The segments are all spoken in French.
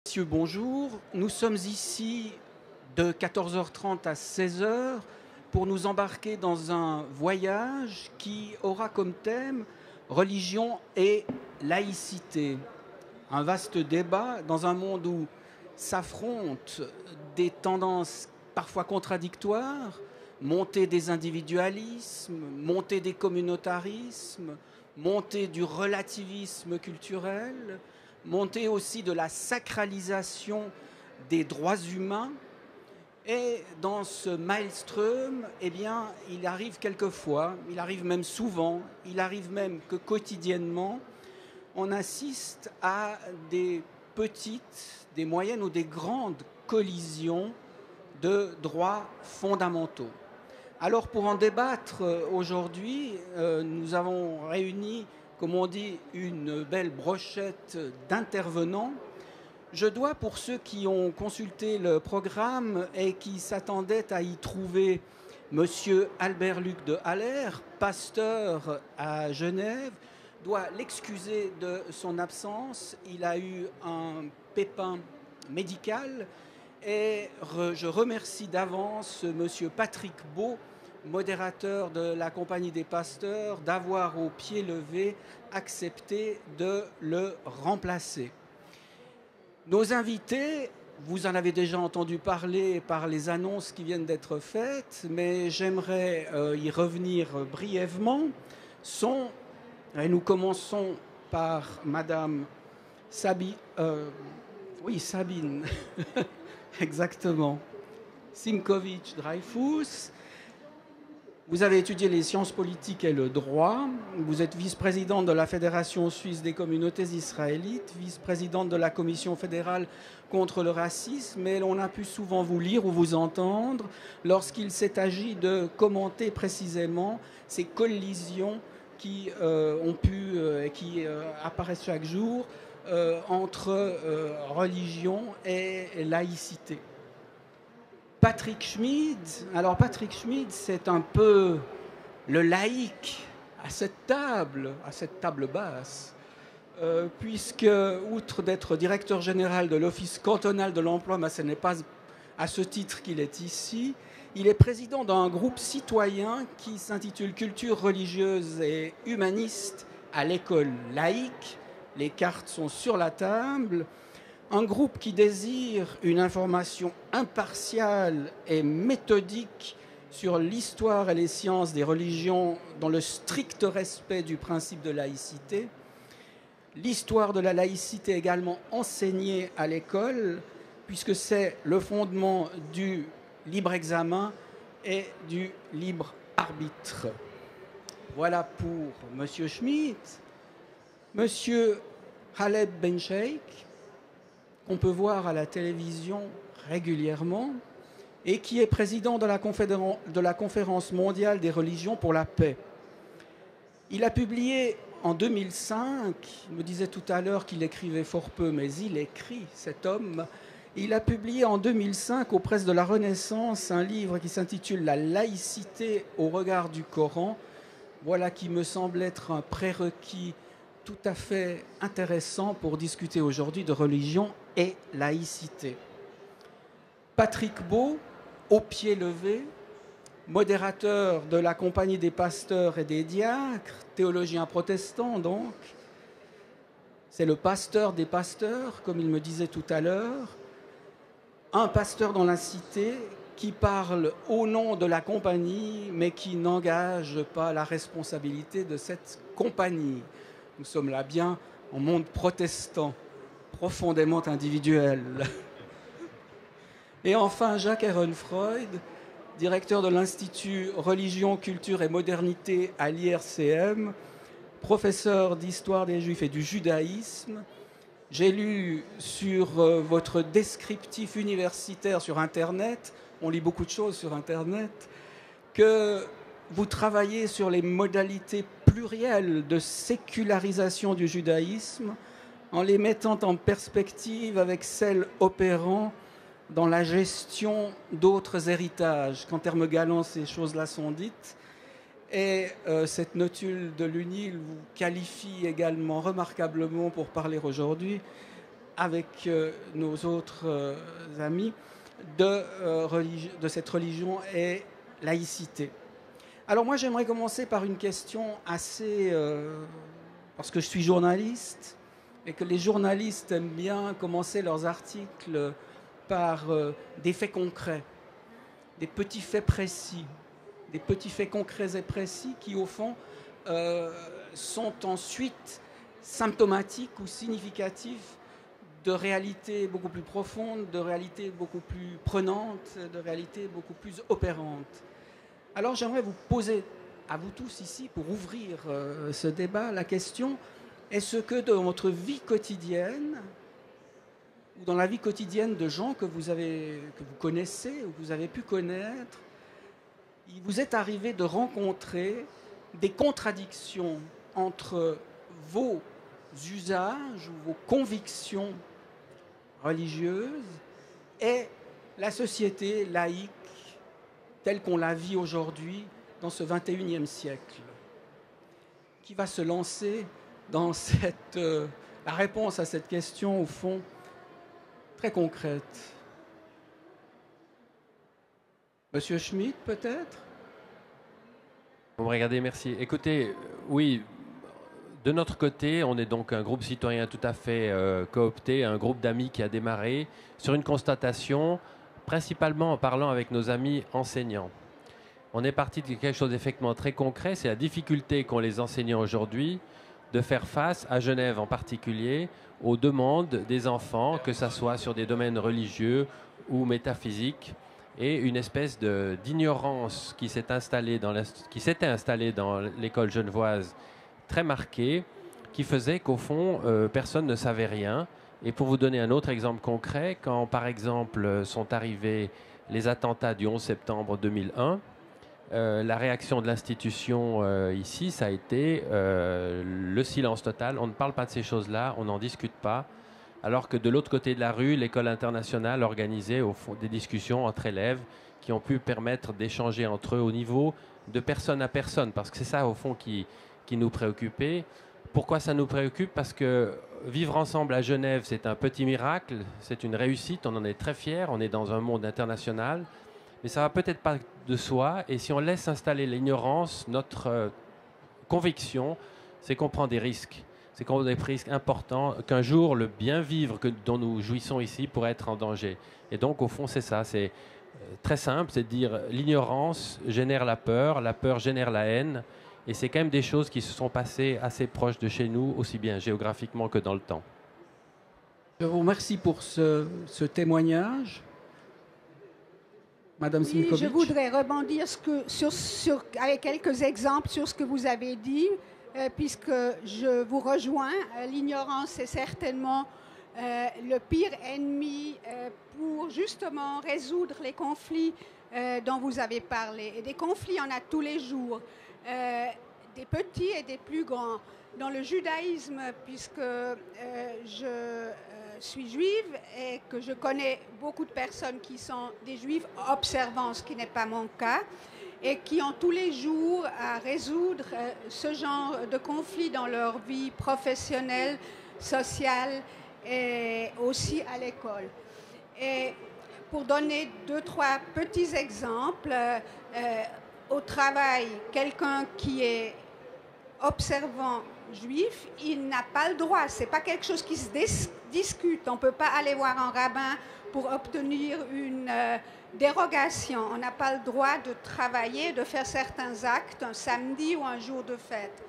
Messieurs, bonjour. Nous sommes ici de 14h30 à 16h pour nous embarquer dans un voyage qui aura comme thème religion et laïcité. Un vaste débat dans un monde où s'affrontent des tendances parfois contradictoires, montée des individualismes, montée des communautarismes, montée du relativisme culturel, montée aussi de la sacralisation des droits humains. Et dans ce maelstrom, eh bien, il arrive quelquefois, il arrive même souvent, il arrive même que quotidiennement, on assiste à des petites, des moyennes ou des grandes collisions de droits fondamentaux. Alors pour en débattre aujourd'hui, nous avons réuni, comme on dit, une belle brochette d'intervenants. Je dois, pour ceux qui ont consulté le programme et qui s'attendaient à y trouver Monsieur Albert-Luc de Haller, pasteur à Genève, dois l'excuser de son absence. Il a eu un pépin médical et je remercie d'avance Monsieur Patrick Beau, modérateur de la Compagnie des Pasteurs, d'avoir au pied levé accepté de le remplacer. Nos invités, vous en avez déjà entendu parler par les annonces qui viennent d'être faites, mais j'aimerais y revenir brièvement, sont, et nous commençons par Madame Sabine, Sabine, exactement, Simkovitch-Dreyfus. Vous avez étudié les sciences politiques et le droit. Vous êtes vice-présidente de la Fédération suisse des communautés israélites, vice-présidente de la Commission fédérale contre le racisme. Et on a pu souvent vous lire ou vous entendre lorsqu'il s'est agi de commenter précisément ces collisions qui ont pu et qui apparaissent chaque jour entre religion et laïcité. Patrick Schmid, alors Patrick Schmid, c'est un peu le laïc à cette table basse, puisque, outre d'être directeur général de l'Office cantonal de l'emploi, mais ce n'est pas à ce titre qu'il est ici, il est président d'un groupe citoyen qui s'intitule Culture religieuse et humaniste à l'école laïque. Les cartes sont sur la table. Un groupe qui désire une information impartiale et méthodique sur l'histoire et les sciences des religions dans le strict respect du principe de laïcité. L'histoire de la laïcité également enseignée à l'école, puisque c'est le fondement du libre examen et du libre arbitre. Voilà pour M. Schmidt. M. Haleb Ben-Sheikh, qu'on peut voir à la télévision régulièrement, et qui est président de la Conférence mondiale des religions pour la paix. Il a publié en 2005, il me disait tout à l'heure qu'il écrivait fort peu, mais il écrit, cet homme. Il a publié en 2005 aux presses de la Renaissance un livre qui s'intitule « La laïcité au regard du Coran ». Voilà qui me semble être un prérequis tout à fait intéressant pour discuter aujourd'hui de religion et laïcité. Patrick Beau, au pied levé, modérateur de la Compagnie des Pasteurs et des Diacres, théologien protestant donc. C'est le pasteur des pasteurs, comme il me disait tout à l'heure. Un pasteur dans la cité qui parle au nom de la compagnie, mais qui n'engage pas la responsabilité de cette compagnie. Nous sommes là bien en monde protestant, profondément individuel. Et enfin, Jacques Ehrenfreud, directeur de l'Institut Religion, Culture et Modernité à l'IRCM, professeur d'histoire des Juifs et du judaïsme. J'ai lu sur votre descriptif universitaire sur Internet, on lit beaucoup de choses sur Internet, que vous travaillez sur les modalités plurielles de sécularisation du judaïsme en les mettant en perspective avec celles opérant dans la gestion d'autres héritages. Qu'en termes galants, ces choses-là sont dites. Et cette notule de l'UNIL vous qualifie également remarquablement pour parler aujourd'hui avec nos autres amis de cette religion est laïcité. Alors moi, j'aimerais commencer par une question assez... parce que je suis journaliste et que les journalistes aiment bien commencer leurs articles par des faits concrets, des petits faits précis, des petits faits concrets et précis qui, au fond, sont ensuite symptomatiques ou significatifs de réalités beaucoup plus profondes, de réalités beaucoup plus prenantes, de réalités beaucoup plus opérantes. Alors j'aimerais vous poser, à vous tous ici, pour ouvrir ce débat, la question: est-ce que dans votre vie quotidienne, ou dans la vie quotidienne de gens que vous connaissez ou que vous avez pu connaître, il vous est arrivé de rencontrer des contradictions entre vos usages ou vos convictions religieuses et la société laïque telle qu'on la vit aujourd'hui dans ce 21e siècle? Qui va se lancer dans la réponse à cette question, au fond, très concrète? Monsieur Schmitt, peut-être? Vous me regardez, merci. Écoutez, oui, de notre côté, on est donc un groupe citoyen tout à fait coopté, un groupe d'amis qui a démarré sur une constatation, principalement en parlant avec nos amis enseignants. On est parti de quelque chose d'effectivement très concret, c'est la difficulté qu'ont les enseignants aujourd'hui de faire face, à Genève en particulier, aux demandes des enfants, que ce soit sur des domaines religieux ou métaphysiques, et une espèce d'ignorance qui s'était installée dans l'école genevoise très marquée, qui faisait qu'au fond, personne ne savait rien. Et pour vous donner un autre exemple concret, quand par exemple sont arrivés les attentats du 11 septembre 2001, la réaction de l'institution ici, ça a été le silence total. On ne parle pas de ces choses-là, on n'en discute pas. Alors que de l'autre côté de la rue, l'école internationale organisait au fond des discussions entre élèves qui ont pu permettre d'échanger entre eux au niveau de personne à personne. Parce que c'est ça au fond qui nous préoccupait. Pourquoi ça nous préoccupe? Parce que vivre ensemble à Genève, c'est un petit miracle, c'est une réussite, on en est très fiers, on est dans un monde international. Mais ça ne va peut-être pas de soi. Et si on laisse installer l'ignorance, notre conviction, c'est qu'on prend des risques. C'est qu'on prend des risques importants, qu'un jour, le bien vivre dont nous jouissons ici pourrait être en danger. Et donc, au fond, c'est ça. C'est très simple, c'est de dire l'ignorance génère la peur génère la haine. Et c'est quand même des choses qui se sont passées assez proches de chez nous, aussi bien géographiquement que dans le temps. Je vous remercie pour ce témoignage. Madame Simikovic. Je voudrais rebondir avec quelques exemples sur ce que vous avez dit, puisque je vous rejoins. L'ignorance est certainement le pire ennemi pour justement résoudre les conflits dont vous avez parlé. Et des conflits, on a tous les jours, des petits et des plus grands. Dans le judaïsme, puisque je suis juive et que je connais beaucoup de personnes qui sont des juifs observants, ce qui n'est pas mon cas, et qui ont tous les jours à résoudre ce genre de conflits dans leur vie professionnelle, sociale et aussi à l'école. Et pour donner 2-3 petits exemples, au travail, quelqu'un qui est observant juif, il n'a pas le droit, c'est pas quelque chose qui se discute, on ne peut pas aller voir un rabbin pour obtenir une dérogation, on n'a pas le droit de travailler, de faire certains actes un samedi ou un jour de fête.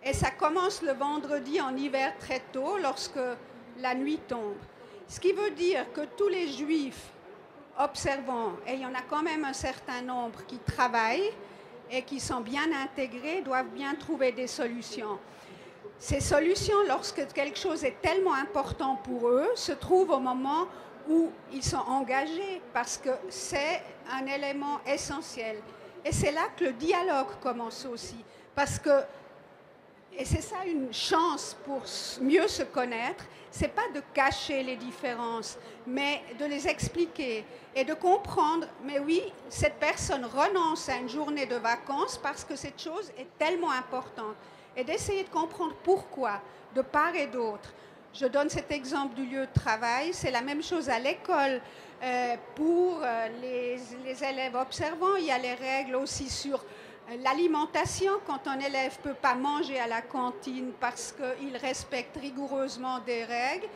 Et ça commence le vendredi en hiver très tôt, lorsque la nuit tombe. Ce qui veut dire que tous les juifs observants, et il y en a quand même un certain nombre qui travaillent, et qui sont bien intégrés, doivent bien trouver des solutions. Ces solutions, lorsque quelque chose est tellement important pour eux, se trouvent au moment où ils sont engagés, parce que c'est un élément essentiel. Et c'est là que le dialogue commence aussi, parce que, et c'est ça une chance pour mieux se connaître, c'est pas de cacher les différences, mais de les expliquer et de comprendre, mais oui, cette personne renonce à une journée de vacances parce que cette chose est tellement importante. Et d'essayer de comprendre pourquoi, de part et d'autre, Je donne cet exemple du lieu de travail. C'est la même chose à l'école. Pour les élèves observants, il y a les règles aussi sur l'alimentation. Quand un élève ne peut pas manger à la cantine parce qu'il respecte rigoureusement des règles,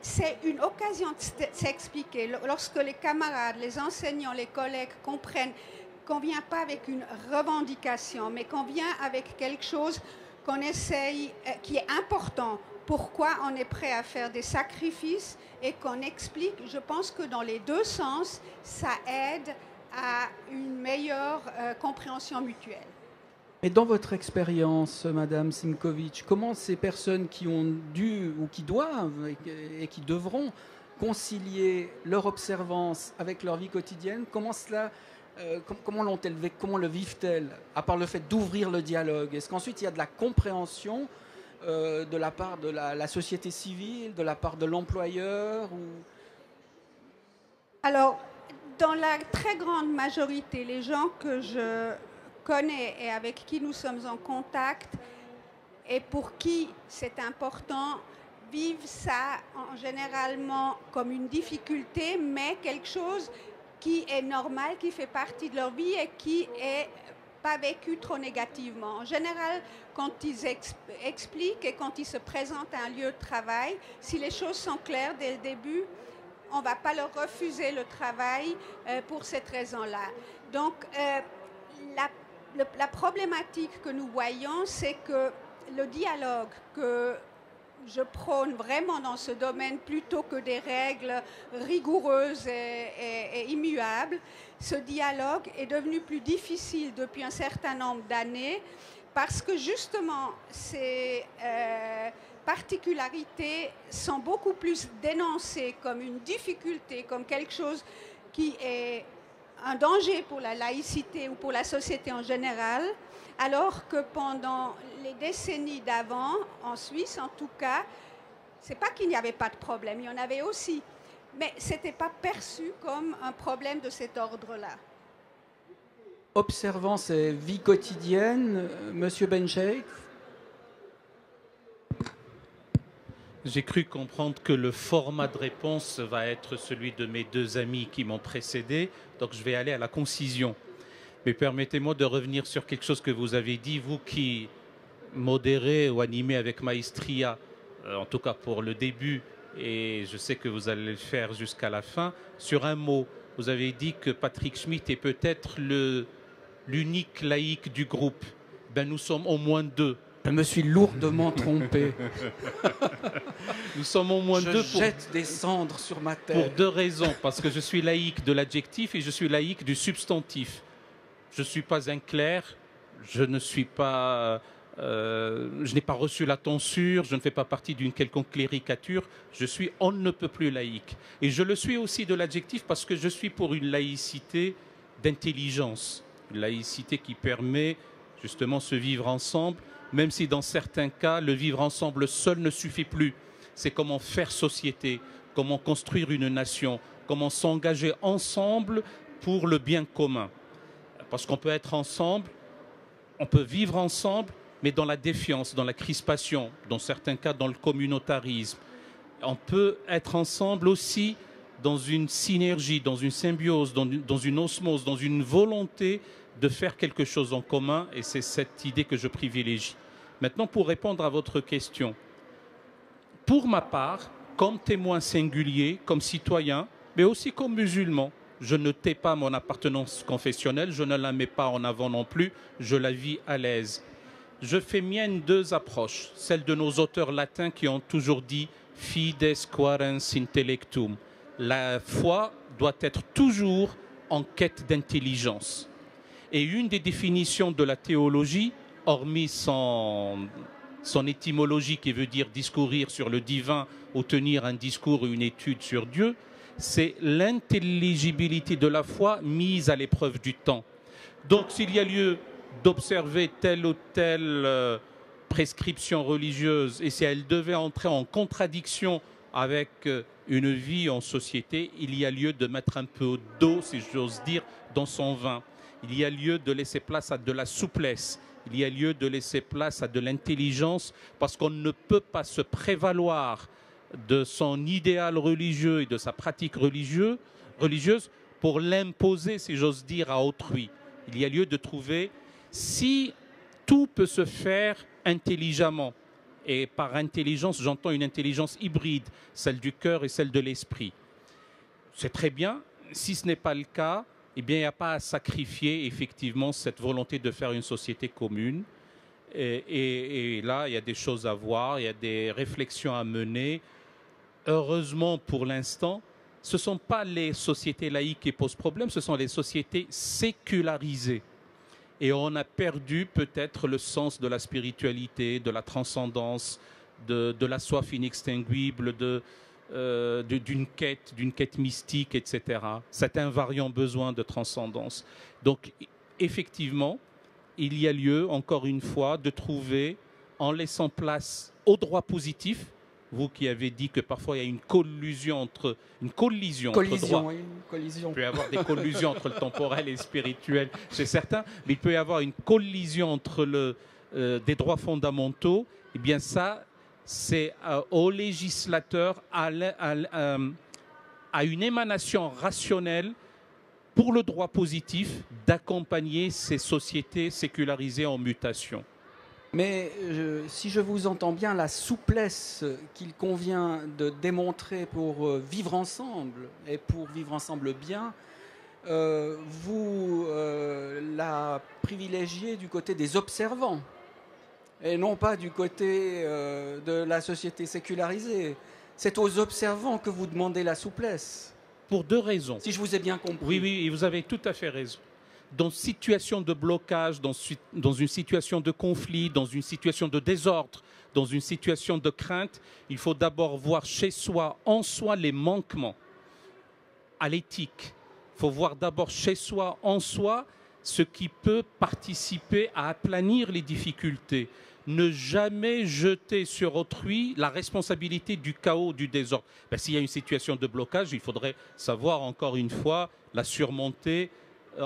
c'est une occasion de s'expliquer. Lorsque les camarades, les enseignants, les collègues comprennent qu'on ne vient pas avec une revendication, mais qu'on vient avec quelque chose qu'on essaye, qui est important, pourquoi on est prêt à faire des sacrifices et qu'on explique. Je pense que dans les deux sens, ça aide à une meilleure compréhension mutuelle. Et dans votre expérience, Madame Simkovic, comment ces personnes qui ont dû ou qui doivent et qui devront concilier leur observance avec leur vie quotidienne, comment l'ont-elles vécu, comment le vivent-elles, à part le fait d'ouvrir le dialogue? Est-ce qu'ensuite il y a de la compréhension de la part de la société civile, de la part de l'employeur Alors, dans la très grande majorité, les gens que je connais et avec qui nous sommes en contact et pour qui c'est important, vivent ça généralement comme une difficulté, mais quelque chose qui est normal, qui fait partie de leur vie et qui n'est pas vécu trop négativement. En général, quand ils expliquent et quand ils se présentent à un lieu de travail, si les choses sont claires dès le début, on ne va pas leur refuser le travail pour cette raison-là. Donc, la problématique que nous voyons, c'est que le dialogue que je prône vraiment dans ce domaine, plutôt que des règles rigoureuses et immuables, ce dialogue est devenu plus difficile depuis un certain nombre d'années parce que justement ces particularités sont beaucoup plus dénoncées comme une difficulté, comme quelque chose qui est un danger pour la laïcité ou pour la société en général, alors que pendant les décennies d'avant, en Suisse en tout cas, c'est pas qu'il n'y avait pas de problème, il y en avait aussi, mais ce n'était pas perçu comme un problème de cet ordre-là. Observant ces vies quotidiennes, Monsieur Bencheikh? J'ai cru comprendre que le format de réponse va être celui de mes deux amis qui m'ont précédé, donc je vais aller à la concision. Mais permettez-moi de revenir sur quelque chose que vous avez dit, vous qui modérez ou animez avec maestria, en tout cas pour le début, et je sais que vous allez le faire jusqu'à la fin, sur un mot. Vous avez dit que Patrick Schmitt est peut-être l'unique laïc du groupe. Ben, nous sommes au moins deux. Je me suis lourdement trompé. Nous sommes au moins deux. Je jette des cendres sur ma tête. Pour deux raisons. Parce que je suis laïc de l'adjectif et je suis laïc du substantif. Je ne suis pas un clerc, je n'ai pas reçu la tonsure, je ne fais pas partie d'une quelconque cléricature, je suis on ne peut plus laïque. Et je le suis aussi de l'adjectif parce que je suis pour une laïcité d'intelligence, une laïcité qui permet justement ce vivre ensemble, même si dans certains cas, le vivre ensemble seul ne suffit plus. C'est comment faire société, comment construire une nation, comment s'engager ensemble pour le bien commun. Parce qu'on peut être ensemble, on peut vivre ensemble, mais dans la défiance, dans la crispation, dans certains cas dans le communautarisme. On peut être ensemble aussi dans une synergie, dans une symbiose, dans une osmose, dans une volonté de faire quelque chose en commun, et c'est cette idée que je privilégie. Maintenant, pour répondre à votre question, pour ma part, comme témoin singulier, comme citoyen, mais aussi comme musulman, je ne tais pas mon appartenance confessionnelle, je ne la mets pas en avant non plus, je la vis à l'aise. Je fais mienne deux approches, celle de nos auteurs latins qui ont toujours dit « fides quærens intellectum ». La foi doit être toujours en quête d'intelligence. Et une des définitions de la théologie, hormis son étymologie qui veut dire discourir sur le divin ou tenir un discours ou une étude sur Dieu, c'est l'intelligibilité de la foi mise à l'épreuve du temps. Donc s'il y a lieu d'observer telle ou telle prescription religieuse et si elle devait entrer en contradiction avec une vie en société, il y a lieu de mettre un peu d'eau, si j'ose dire, dans son vin. Il y a lieu de laisser place à de la souplesse. il y a lieu de laisser place à de l'intelligence, parce qu'on ne peut pas se prévaloir de son idéal religieux et de sa pratique religieuse pour l'imposer, si j'ose dire, à autrui. Il y a lieu de trouver, si tout peut se faire intelligemment, et par intelligence, j'entends une intelligence hybride, celle du cœur et celle de l'esprit. C'est très bien. Si ce n'est pas le cas, eh bien, il n'y a pas à sacrifier effectivement cette volonté de faire une société commune. Et là, il y a des choses à voir, il y a des réflexions à mener. Heureusement, pour l'instant, ce ne sont pas les sociétés laïques qui posent problème, ce sont les sociétés sécularisées. Et on a perdu peut-être le sens de la spiritualité, de la transcendance, de la soif inextinguible, d'une quête mystique, etc. Cet invariant besoin de transcendance. Donc, effectivement, il y a lieu, encore une fois, de trouver, en laissant place au droit positif, vous qui avez dit que parfois il y a une collision entre droits. Oui, une collision. Il peut y avoir des collisions entre le temporel et le spirituel chez certains, mais il peut y avoir une collision entre des droits fondamentaux. Eh bien ça, c'est au législateur, à une émanation rationnelle pour le droit positif d'accompagner ces sociétés sécularisées en mutation. Mais si je vous entends bien, la souplesse qu'il convient de démontrer pour vivre ensemble, et pour vivre ensemble bien, vous la privilégiez du côté des observants, et non pas du côté de la société sécularisée. C'est aux observants que vous demandez la souplesse. Pour deux raisons. Si je vous ai bien compris. Oui, oui, et vous avez tout à fait raison. Dans une situation de blocage, dans une situation de conflit, dans une situation de désordre, dans une situation de crainte, il faut d'abord voir chez soi, en soi, les manquements à l'éthique. Il faut voir d'abord chez soi, en soi, ce qui peut participer à aplanir les difficultés. Ne jamais jeter sur autrui la responsabilité du chaos, du désordre. Ben, s'il y a une situation de blocage, il faudrait savoir, encore une fois, la surmonter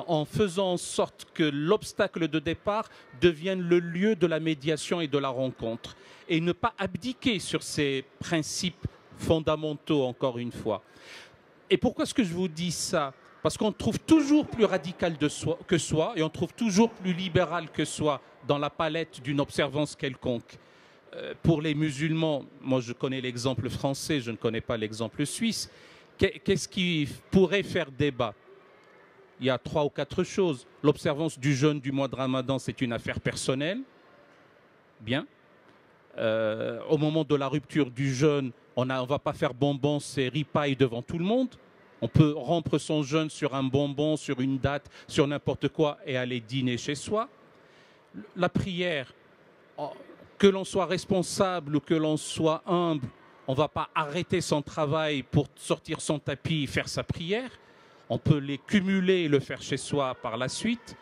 en faisant en sorte que l'obstacle de départ devienne le lieu de la médiation et de la rencontre. Et ne pas abdiquer sur ces principes fondamentaux, encore une fois. Et pourquoi est-ce que je vous dis ça? Parce qu'on trouve toujours plus radical que soi, et on trouve toujours plus libéral que soi dans la palette d'une observance quelconque. Pour les musulmans, moi je connais l'exemple français, je ne connais pas l'exemple suisse. Qu'est-ce qui pourrait faire débat? Il y a 3 ou 4 choses. L'observance du jeûne du mois de Ramadan, c'est une affaire personnelle. Bien. Au moment de la rupture du jeûne, on ne va pas faire bonbons et ripailles devant tout le monde. On peut rompre son jeûne sur un bonbon, sur une date, sur n'importe quoi et aller dîner chez soi. La prière, que l'on soit responsable ou que l'on soit humble, on ne va pas arrêter son travail pour sortir son tapis et faire sa prière. On peut les cumuler et le faire chez soi par la suite.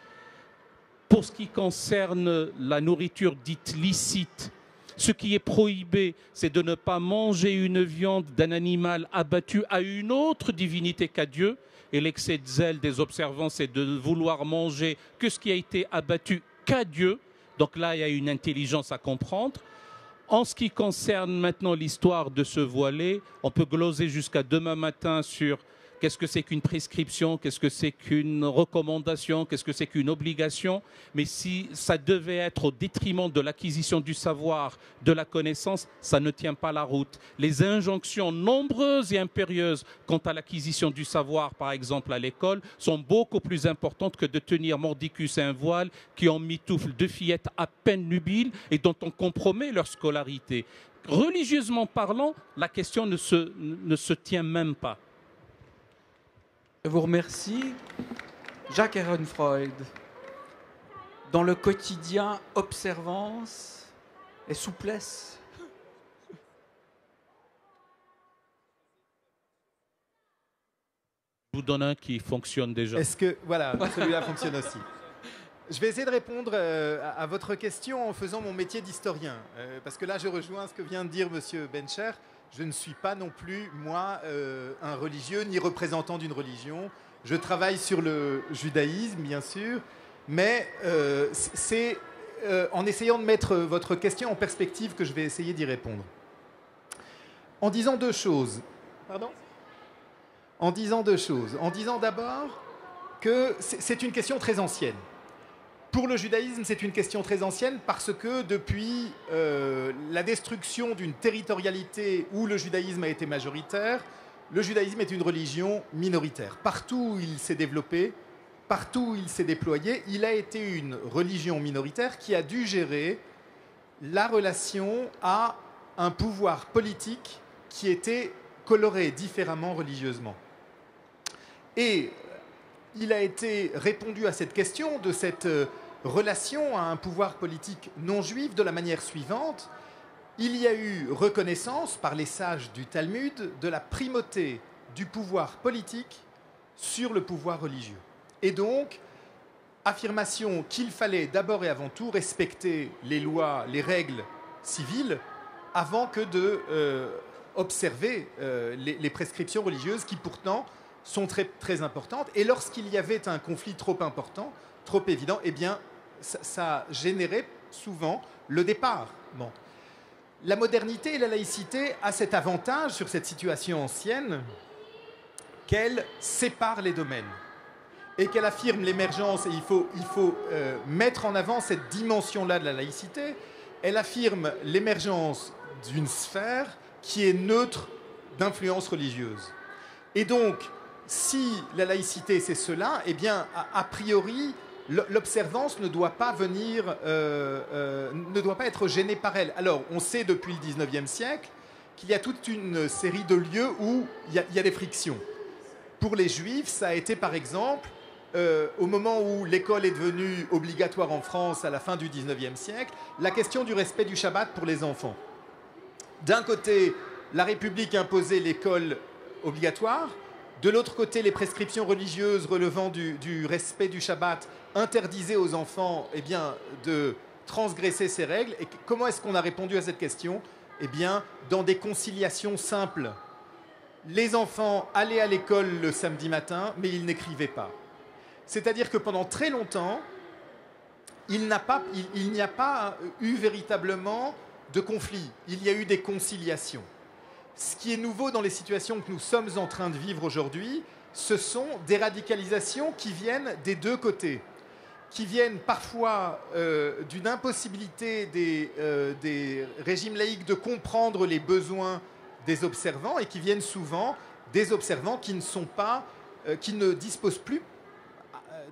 Pour ce qui concerne la nourriture dite licite, ce qui est prohibé, c'est de ne pas manger une viande d'un animal abattu à une autre divinité qu'à Dieu. Et l'excès de zèle des observants, c'est de vouloir manger que ce qui a été abattu qu'à Dieu. Donc là, il y a une intelligence à comprendre. En ce qui concerne maintenant l'histoire de se voiler, on peut gloser jusqu'à demain matin sur qu'est-ce que c'est qu'une prescription, qu'est-ce que c'est qu'une recommandation, qu'est-ce que c'est qu'une obligation. Mais si ça devait être au détriment de l'acquisition du savoir, de la connaissance, ça ne tient pas la route. Les injonctions nombreuses et impérieuses quant à l'acquisition du savoir, par exemple à l'école, sont beaucoup plus importantes que de tenir mordicus et un voile qui emmitoufle 2 fillettes à peine nubiles et dont on compromet leur scolarité. Religieusement parlant, la question ne se tient même pas. Je vous remercie. Jacques Ehrenfreund, dans le quotidien, observance et souplesse. Je vous donne un qui fonctionne déjà. Est-ce que, voilà, celui-là fonctionne aussi. Je vais essayer de répondre à votre question en faisant mon métier d'historien. Parce que là, je rejoins ce que vient de dire M. Bencher. Je ne suis pas non plus, moi, un religieux ni représentant d'une religion. Je travaille sur le judaïsme, bien sûr, mais c'est en essayant de mettre votre question en perspective, que je vais essayer d'y répondre. En disant deux choses. Pardon ? En disant deux choses. En disant d'abord que c'est une question très ancienne. Pour le judaïsme, c'est une question très ancienne parce que depuis la destruction d'une territorialité où le judaïsme a été majoritaire, le judaïsme est une religion minoritaire. Partout où il s'est développé, partout où il s'est déployé, il a été une religion minoritaire qui a dû gérer la relation à un pouvoir politique qui était coloré différemment religieusement. Et il a été répondu à cette question de cette relation à un pouvoir politique non juif de la manière suivante. Il y a eu reconnaissance par les sages du Talmud de la primauté du pouvoir politique sur le pouvoir religieux. Et donc, affirmation qu'il fallait d'abord et avant tout respecter les lois, les règles civiles avant que de observer les prescriptions religieuses qui pourtant sont très, très importantes. Et lorsqu'il y avait un conflit trop important, trop évident, eh bien, ça générait souvent le départ. Bon. La modernité et la laïcité a cet avantage sur cette situation ancienne qu'elle sépare les domaines et qu'elle affirme l'émergence, et il faut mettre en avant cette dimension-là de la laïcité. Elle affirme l'émergence d'une sphère qui est neutre d'influence religieuse. Et donc, si la laïcité c'est cela, eh bien, a priori, l'observance ne doit pas venir, ne doit pas être gênée par elle. Alors, on sait depuis le 19e siècle qu'il y a toute une série de lieux où il y a des frictions. Pour les Juifs, ça a été par exemple, au moment où l'école est devenue obligatoire en France à la fin du 19e siècle, la question du respect du Shabbat pour les enfants. D'un côté, la République imposait l'école obligatoire. De l'autre côté, les prescriptions religieuses relevant du respect du Shabbat interdisaient aux enfants de transgresser ces règles. Et comment est-ce qu'on a répondu à cette question ? Eh bien, dans des conciliations simples. Les enfants allaient à l'école le samedi matin, mais ils n'écrivaient pas. C'est-à-dire que pendant très longtemps, il n'y a pas eu véritablement de conflit. Il y a eu des conciliations. Ce qui est nouveau dans les situations que nous sommes en train de vivre aujourd'hui, ce sont des radicalisations qui viennent des deux côtés, qui viennent parfois d'une impossibilité des régimes laïcs de comprendre les besoins des observants et qui viennent souvent des observants qui ne disposent plus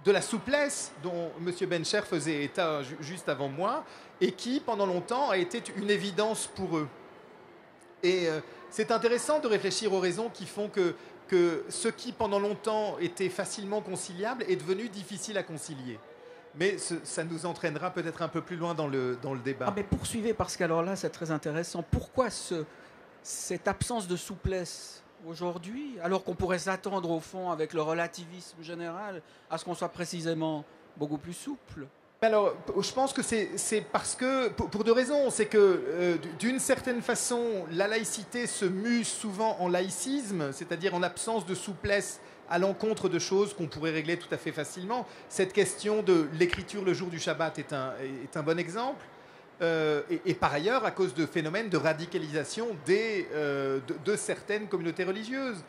de la souplesse dont M. Bencher faisait état juste avant moi et qui, pendant longtemps, a été une évidence pour eux. Et c'est intéressant de réfléchir aux raisons qui font que ce qui, pendant longtemps, était facilement conciliable est devenu difficile à concilier. Mais ça nous entraînera peut-être un peu plus loin dans le débat. Ah, mais poursuivez, parce qu'alors là, c'est très intéressant. Pourquoi cette absence de souplesse aujourd'hui, alors qu'on pourrait s'attendre, au fond, avec le relativisme général, à ce qu'on soit précisément beaucoup plus souple ? Alors, je pense que c'est parce que, pour deux raisons, c'est que d'une certaine façon, la laïcité se mue souvent en laïcisme, c'est-à-dire en absence de souplesse à l'encontre de choses qu'on pourrait régler tout à fait facilement. Cette question de l'écriture le jour du Shabbat est un bon exemple. Et par ailleurs, à cause de phénomènes de radicalisation de certaines communautés religieuses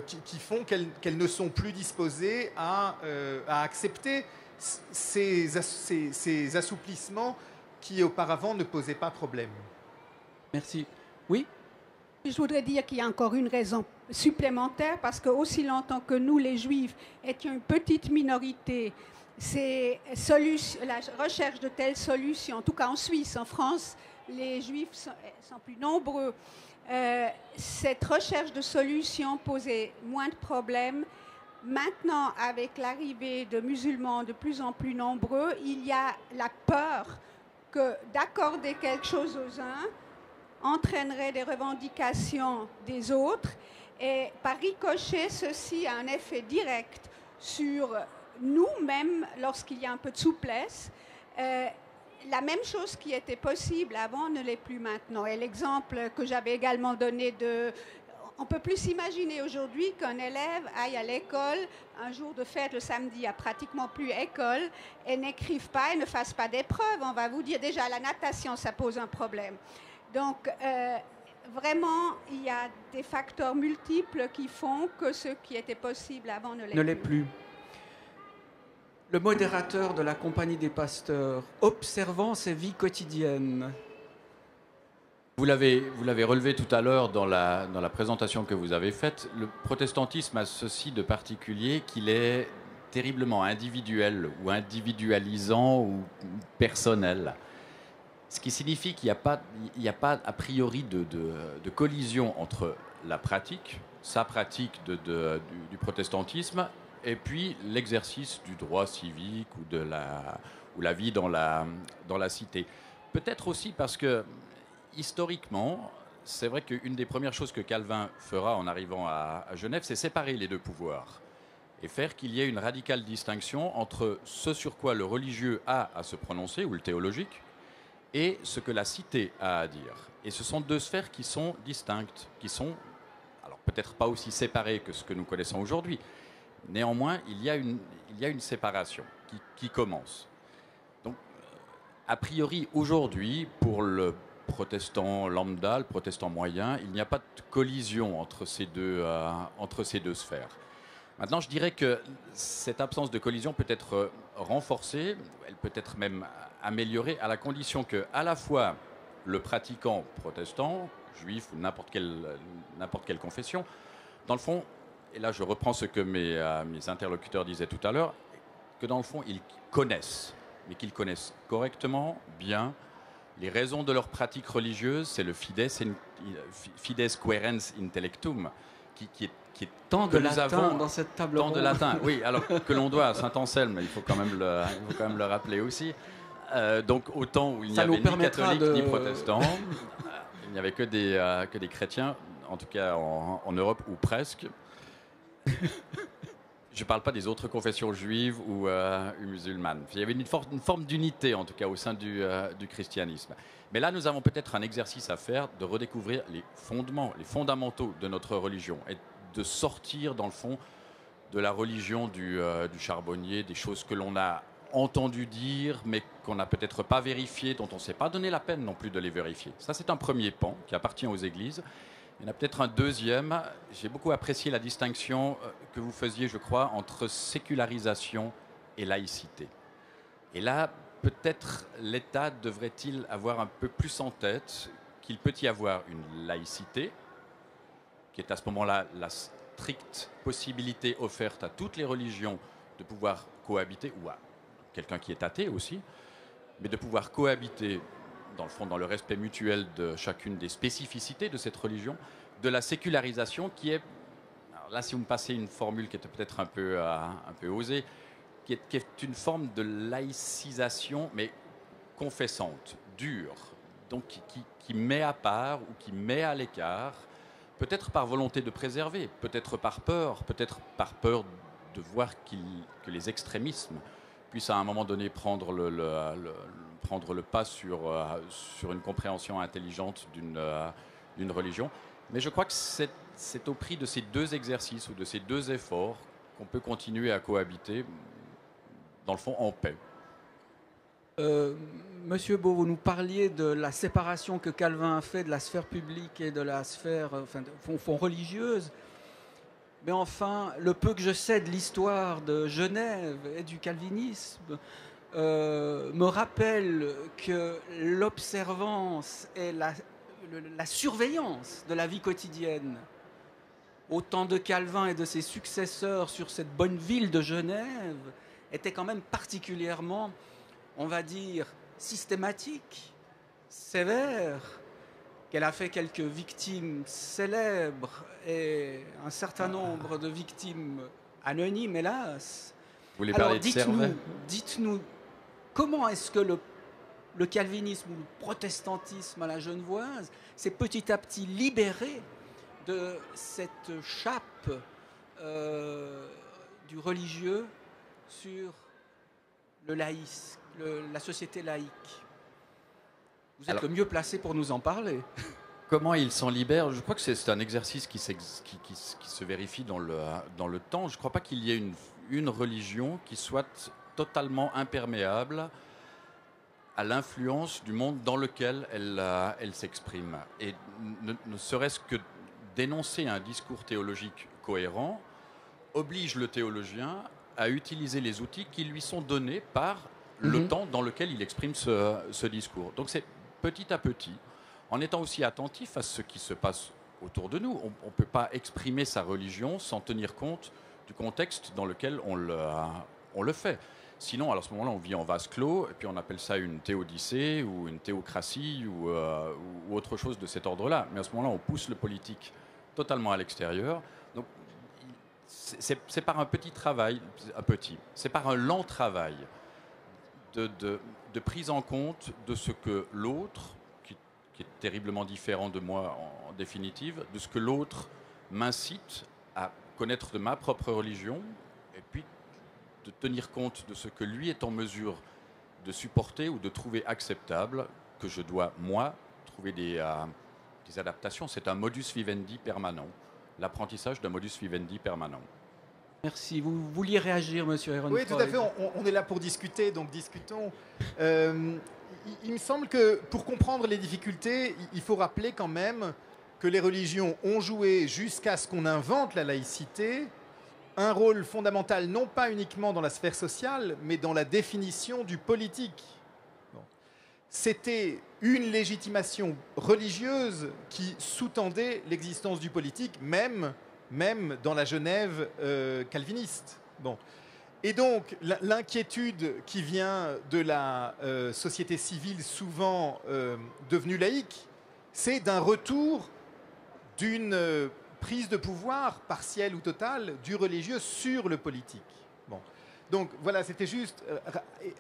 qui font qu'elles ne sont plus disposées à accepter ces assouplissements qui auparavant ne posaient pas problème. Merci. Oui ? Je voudrais dire qu'il y a encore une raison supplémentaire, parce que aussi longtemps que nous, les Juifs, étions une petite minorité, la recherche de telles solutions, en tout cas en Suisse, en France, les Juifs sont plus nombreux. Cette recherche de solutions posait moins de problèmes. Maintenant, avec l'arrivée de musulmans de plus en plus nombreux, il y a la peur que d'accorder quelque chose aux uns entraînerait des revendications des autres. Et par ricochet, ceci a un effet direct sur nous-mêmes lorsqu'il y a un peu de souplesse. La même chose qui était possible avant ne l'est plus maintenant. Et l'exemple que j'avais également donné On ne peut plus s'imaginer aujourd'hui qu'un élève aille à l'école, un jour de fête, le samedi, il n'y a pratiquement plus école, et n'écrive pas et ne fasse pas d'épreuves. On va vous dire, déjà, la natation, ça pose un problème. Donc, vraiment, il y a des facteurs multiples qui font que ce qui était possible avant ne l'est plus. Le modérateur de la Compagnie des pasteurs, observant ses vies quotidiennes. Vous l'avez relevé tout à l'heure dans la présentation que vous avez faite. Le protestantisme a ceci de particulier qu'il est terriblement individuel ou individualisant ou personnel. Ce qui signifie qu'il n'y a pas a priori de collision entre la pratique, sa pratique du protestantisme, et puis l'exercice du droit civique ou la vie dans la cité. Peut-être aussi parce que, historiquement, c'est vrai qu'une des premières choses que Calvin fera en arrivant à Genève, c'est séparer les deux pouvoirs et faire qu'il y ait une radicale distinction entre ce sur quoi le religieux a à se prononcer, ou le théologique, et ce que la cité a à dire. Et ce sont deux sphères qui sont distinctes, qui sont, alors peut-être pas aussi séparées que ce que nous connaissons aujourd'hui. Néanmoins, il y a une séparation qui commence. Donc, a priori, aujourd'hui, pour le protestant lambda, le protestant moyen, il n'y a pas de collision entre ces deux sphères. Maintenant, je dirais que cette absence de collision peut être renforcée, elle peut être même améliorée, à la condition que, à la fois, le pratiquant protestant, juif ou n'importe quelle confession, dans le fond, et là je reprends ce que mes interlocuteurs disaient tout à l'heure, que dans le fond, ils connaissent, mais qu'ils connaissent correctement, bien, les raisons de leur pratique religieuse, c'est le fides quaerens intellectum, qui est tant de latin dans cette table ronde. Tant de latin, oui, alors que l'on doit à Saint-Anselme, il faut quand même le rappeler aussi. Donc au temps où il n'y avait ni catholiques ni protestants, il n'y avait que des chrétiens, en tout cas en Europe, ou presque. Je ne parle pas des autres confessions juives ou musulmanes. Il y avait une forme d'unité, en tout cas, au sein du christianisme. Mais là, nous avons peut-être un exercice à faire de redécouvrir les fondements, les fondamentaux de notre religion et de sortir, dans le fond, de la religion du charbonnier, des choses que l'on a entendu dire, mais qu'on n'a peut-être pas vérifiées, dont on ne s'est pas donné la peine non plus de les vérifier. Ça, c'est un premier pan qui appartient aux églises. Il y en a peut-être un deuxième. J'ai beaucoup apprécié la distinction que vous faisiez, je crois, entre sécularisation et laïcité. Et là, peut-être l'État devrait-il avoir un peu plus en tête qu'il peut y avoir une laïcité, qui est à ce moment-là la stricte possibilité offerte à toutes les religions de pouvoir cohabiter, ou à quelqu'un qui est athée aussi, mais de pouvoir cohabiter dans le fond, dans le respect mutuel de chacune des spécificités de cette religion, de la sécularisation qui est, alors là si vous me passez une formule qui était peut-être un peu osée, qui est une forme de laïcisation, mais confessante, dure, donc qui met à part ou qui met à l'écart, peut-être par volonté de préserver, peut-être par peur de voir que les extrémismes puissent à un moment donné prendre le pas sur une compréhension intelligente d'une religion. Mais je crois que c'est au prix de ces deux exercices ou de ces deux efforts qu'on peut continuer à cohabiter, dans le fond, en paix. Monsieur Beau, vous nous parliez de la séparation que Calvin a fait de la sphère publique et de la sphère religieuse. Mais enfin, le peu que je sais de l'histoire de Genève et du calvinisme me rappelle que l'observance et la surveillance de la vie quotidienne, au temps de Calvin et de ses successeurs sur cette bonne ville de Genève, était quand même particulièrement, on va dire, systématique, sévère, qu'elle a fait quelques victimes célèbres et un certain nombre de victimes anonymes, hélas. Vous voulez parler de Servet ? Dites-nous, comment est-ce que le calvinisme ou le protestantisme à la genevoise s'est petit à petit libéré de cette chape du religieux sur le laïsme, la société laïque? Vous êtes le mieux placé pour nous en parler. Comment ils s'en libèrent? Je crois que c'est un exercice qui se vérifie dans le temps. Je ne crois pas qu'il y ait une religion qui soit totalement imperméable à l'influence du monde dans lequel elle s'exprime. Et ne serait-ce que d'énoncer un discours théologique cohérent oblige le théologien à utiliser les outils qui lui sont donnés par le temps dans lequel il exprime ce discours. Donc c'est petit à petit, en étant aussi attentif à ce qui se passe autour de nous. On ne peut pas exprimer sa religion sans tenir compte du contexte dans lequel on le fait. Sinon, alors à ce moment-là, on vit en vase clos, et puis on appelle ça une théodicée ou une théocratie ou autre chose de cet ordre-là. Mais à ce moment-là, on pousse le politique totalement à l'extérieur. Donc, c'est par un petit travail, c'est par un lent travail de prise en compte de ce que l'autre, qui est terriblement différent de moi en définitive, de ce que l'autre m'incite à connaître de ma propre religion, et puis de tenir compte de ce que lui est en mesure de supporter ou de trouver acceptable, que je dois, moi, trouver des adaptations. C'est un modus vivendi permanent, l'apprentissage d'un modus vivendi permanent. Merci. Vous vouliez réagir, monsieur Ehrenfreund? Oui, tout à fait. On est là pour discuter, donc discutons. Il me semble que pour comprendre les difficultés, il faut rappeler quand même que les religions ont joué, jusqu'à ce qu'on invente la laïcité, un rôle fondamental, non pas uniquement dans la sphère sociale, mais dans la définition du politique. Bon. C'était une légitimation religieuse qui sous-tendait l'existence du politique, même dans la Genève calviniste. Bon. Et donc, l'inquiétude qui vient de la société civile souvent devenue laïque, c'est d'un retour d'une prise de pouvoir partielle ou totale du religieux sur le politique. Bon. Donc voilà, c'était juste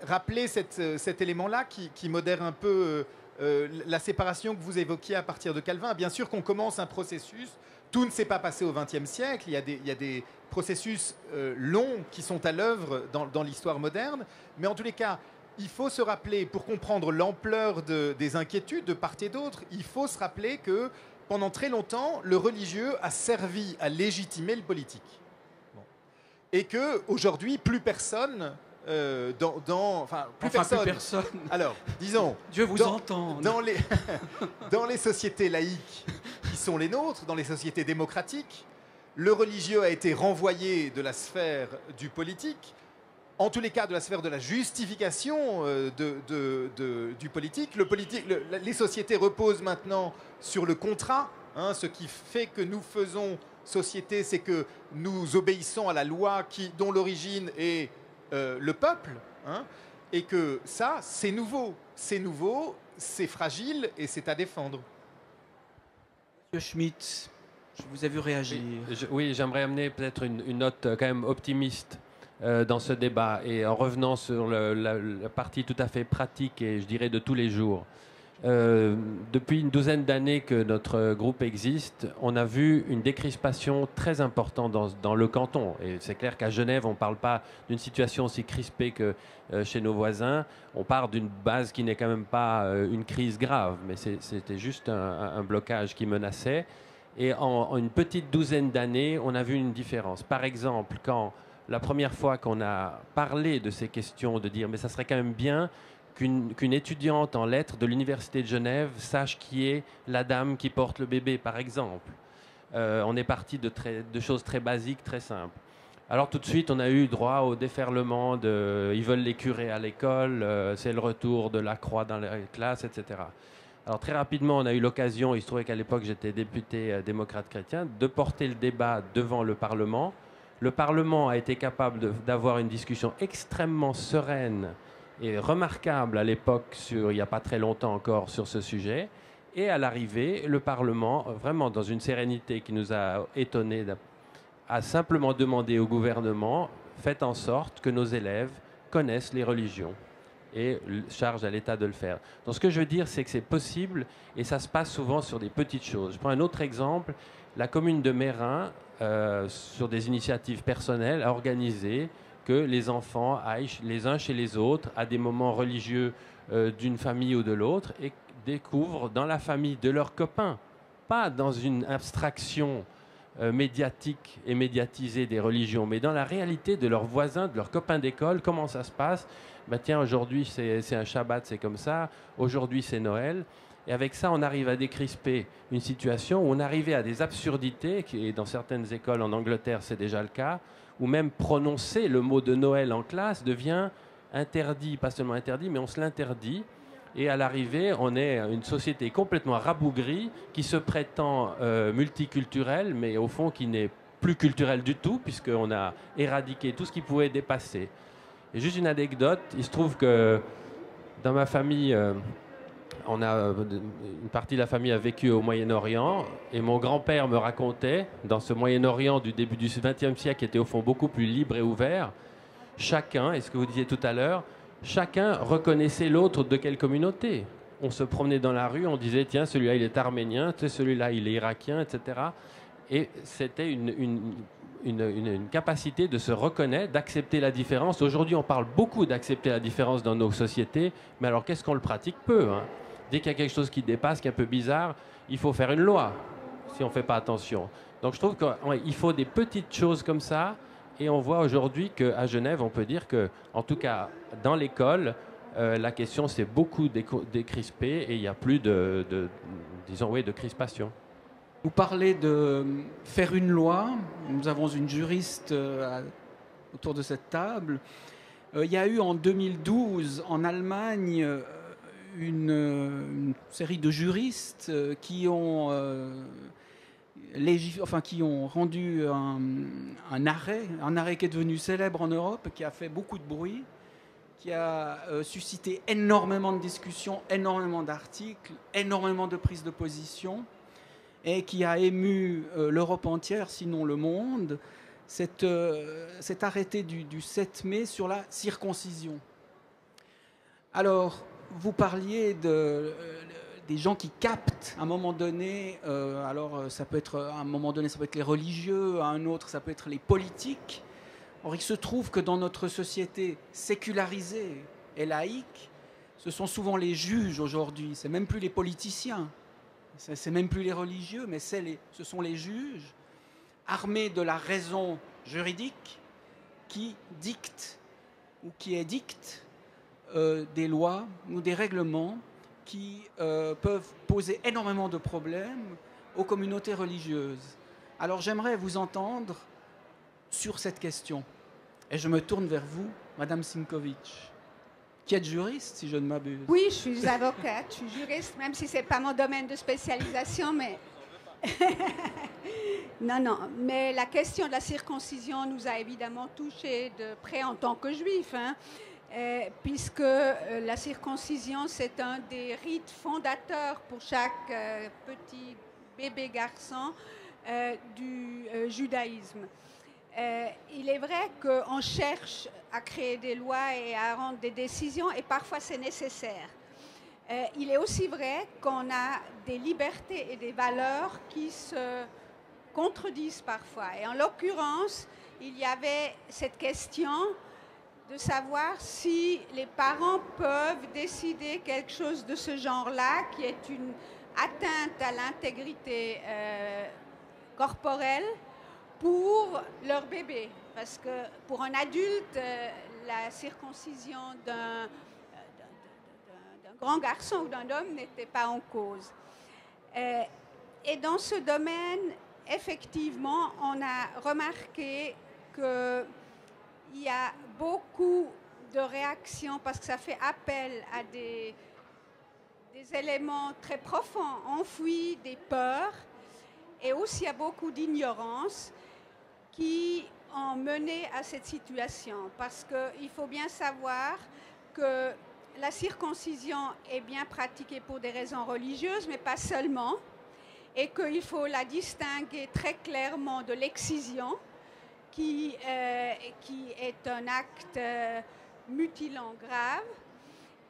rappeler cet élément-là qui modère un peu la séparation que vous évoquiez à partir de Calvin. Bien sûr qu'on commence un processus, tout ne s'est pas passé au XXe siècle, il y a des processus longs qui sont à l'œuvre dans l'histoire moderne, mais en tous les cas, il faut se rappeler, pour comprendre l'ampleur des inquiétudes de part et d'autre, il faut se rappeler que pendant très longtemps, le religieux a servi à légitimer le politique. Bon. Et qu'aujourd'hui, plus personne, plus personne. Alors, disons, Dieu vous entend. Dans les sociétés laïques qui sont les nôtres, dans les sociétés démocratiques, le religieux a été renvoyé de la sphère du politique, en tous les cas de la sphère de la justification du politique. Les sociétés reposent maintenant sur le contrat. Hein, ce qui fait que nous faisons société, c'est que nous obéissons à la loi dont l'origine est le peuple. Hein, et que ça, c'est nouveau. C'est nouveau, c'est fragile et c'est à défendre. Monsieur Schmitt, je vous ai vu réagir. Oui, j'aimerais amener peut-être une note quand même optimiste dans ce débat, et en revenant sur la partie tout à fait pratique et je dirais de tous les jours. Depuis une douzaine d'années que notre groupe existe, on a vu une décrispation très importante dans le canton. Et c'est clair qu'à Genève, on ne parle pas d'une situation aussi crispée que chez nos voisins. On part d'une base qui n'est quand même pas une crise grave, mais c'était juste un blocage qui menaçait. Et en une petite douzaine d'années, on a vu une différence. Par exemple, quand la première fois qu'on a parlé de ces questions, de dire mais ça serait quand même bien qu'une étudiante en lettres de l'Université de Genève sache qui est la dame qui porte le bébé, par exemple. On est parti de choses très basiques, très simples. Alors tout de suite, on a eu droit au déferlement ils veulent les curés à l'école, c'est le retour de la croix dans les classes, etc. Alors très rapidement, on a eu l'occasion, il se trouvait qu'à l'époque j'étais député démocrate chrétien, de porter le débat devant le Parlement. Le Parlement a été capable d'avoir une discussion extrêmement sereine et remarquable à l'époque, il n'y a pas très longtemps encore, sur ce sujet. Et à l'arrivée, le Parlement, vraiment dans une sérénité qui nous a étonnés, a simplement demandé au gouvernement, faites en sorte que nos élèves connaissent les religions. Et charge à l'État de le faire. Donc ce que je veux dire, c'est que c'est possible et ça se passe souvent sur des petites choses. Je prends un autre exemple. La commune de Meyrin, sur des initiatives personnelles, a organisé que les enfants aillent les uns chez les autres à des moments religieux d'une famille ou de l'autre et découvrent dans la famille de leurs copains pas dans une abstraction médiatique et médiatisée des religions, mais dans la réalité de leurs voisins, de leurs copains d'école. Comment ça se passe? Ben tiens, aujourd'hui c'est un Shabbat, c'est comme ça. Aujourd'hui c'est Noël. Et avec ça, on arrive à décrisper une situation où on arrivait à des absurdités, et dans certaines écoles en Angleterre c'est déjà le cas, où même prononcer le mot de Noël en classe devient interdit, pas seulement interdit, mais on se l'interdit. Et à l'arrivée, on est une société complètement rabougrie qui se prétend multiculturelle, mais au fond qui n'est plus culturelle du tout, puisqu'on a éradiqué tout ce qui pouvait dépasser. Et juste une anecdote, il se trouve que dans ma famille, une partie de la famille a vécu au Moyen-Orient, et mon grand-père me racontait, dans ce Moyen-Orient du début du XXe siècle, qui était au fond beaucoup plus libre et ouvert, chacun, et ce que vous disiez tout à l'heure, chacun reconnaissait l'autre de quelle communauté. On se promenait dans la rue, on disait tiens, celui-là il est arménien, celui-là il est irakien, etc. Et c'était une capacité de se reconnaître, d'accepter la différence. Aujourd'hui, on parle beaucoup d'accepter la différence dans nos sociétés, mais alors qu'est-ce qu'on le pratique peu, hein? Dès qu'il y a quelque chose qui dépasse, qui est un peu bizarre, il faut faire une loi, si on ne fait pas attention. Donc je trouve qu'il faut des petites choses comme ça. Et on voit aujourd'hui qu'à Genève, on peut dire que, en tout cas, dans l'école, la question s'est beaucoup décrispée et il n'y a plus de crispation. Vous parlez de faire une loi. Nous avons une juriste autour de cette table. Il y a eu en 2012 en Allemagne une série de juristes qui ont rendu un arrêt qui est devenu célèbre en Europe, qui a fait beaucoup de bruit, qui a suscité énormément de discussions, énormément d'articles, énormément de prises de position, et qui a ému l'Europe entière, sinon le monde, cet arrêté du 7 mai sur la circoncision. Alors, vous parliez des gens qui captent à un moment donné, ça peut être à un moment donné, ça peut être les religieux, à un autre, ça peut être les politiques. Or, il se trouve que dans notre société sécularisée et laïque, ce sont souvent les juges aujourd'hui, c'est même plus les politiciens, c'est même plus les religieux, mais ce sont les juges, armés de la raison juridique, qui dictent ou qui édictent des lois ou des règlements qui peuvent poser énormément de problèmes aux communautés religieuses. Alors j'aimerais vous entendre sur cette question. Et je me tourne vers vous, Madame Simkovic, qui êtes juriste, si je ne m'abuse. Oui, je suis avocate, je suis juriste, même si ce n'est pas mon domaine de spécialisation, mais... Non, mais la question de la circoncision nous a évidemment touchés de près en tant que juifs, hein. Puisque la circoncision, c'est un des rites fondateurs pour chaque petit bébé garçon du judaïsme. Il est vrai qu'on cherche à créer des lois et à rendre des décisions, et parfois c'est nécessaire. Il est aussi vrai qu'on a des libertés et des valeurs qui se contredisent parfois. Et en l'occurrence, il y avait cette question de savoir si les parents peuvent décider quelque chose de ce genre-là, qui est une atteinte à l'intégrité corporelle pour leur bébé. Parce que pour un adulte, la circoncision d'un grand garçon ou d'un homme n'était pas en cause. Et dans ce domaine, effectivement, on a remarqué qu'il y a beaucoup de réactions parce que ça fait appel à des éléments très profonds, enfouis, des peurs, et aussi à beaucoup d'ignorance qui ont mené à cette situation. Parce qu'il faut bien savoir que la circoncision est bien pratiquée pour des raisons religieuses, mais pas seulement, et qu'il faut la distinguer très clairement de l'excision, qui est un acte mutilant grave.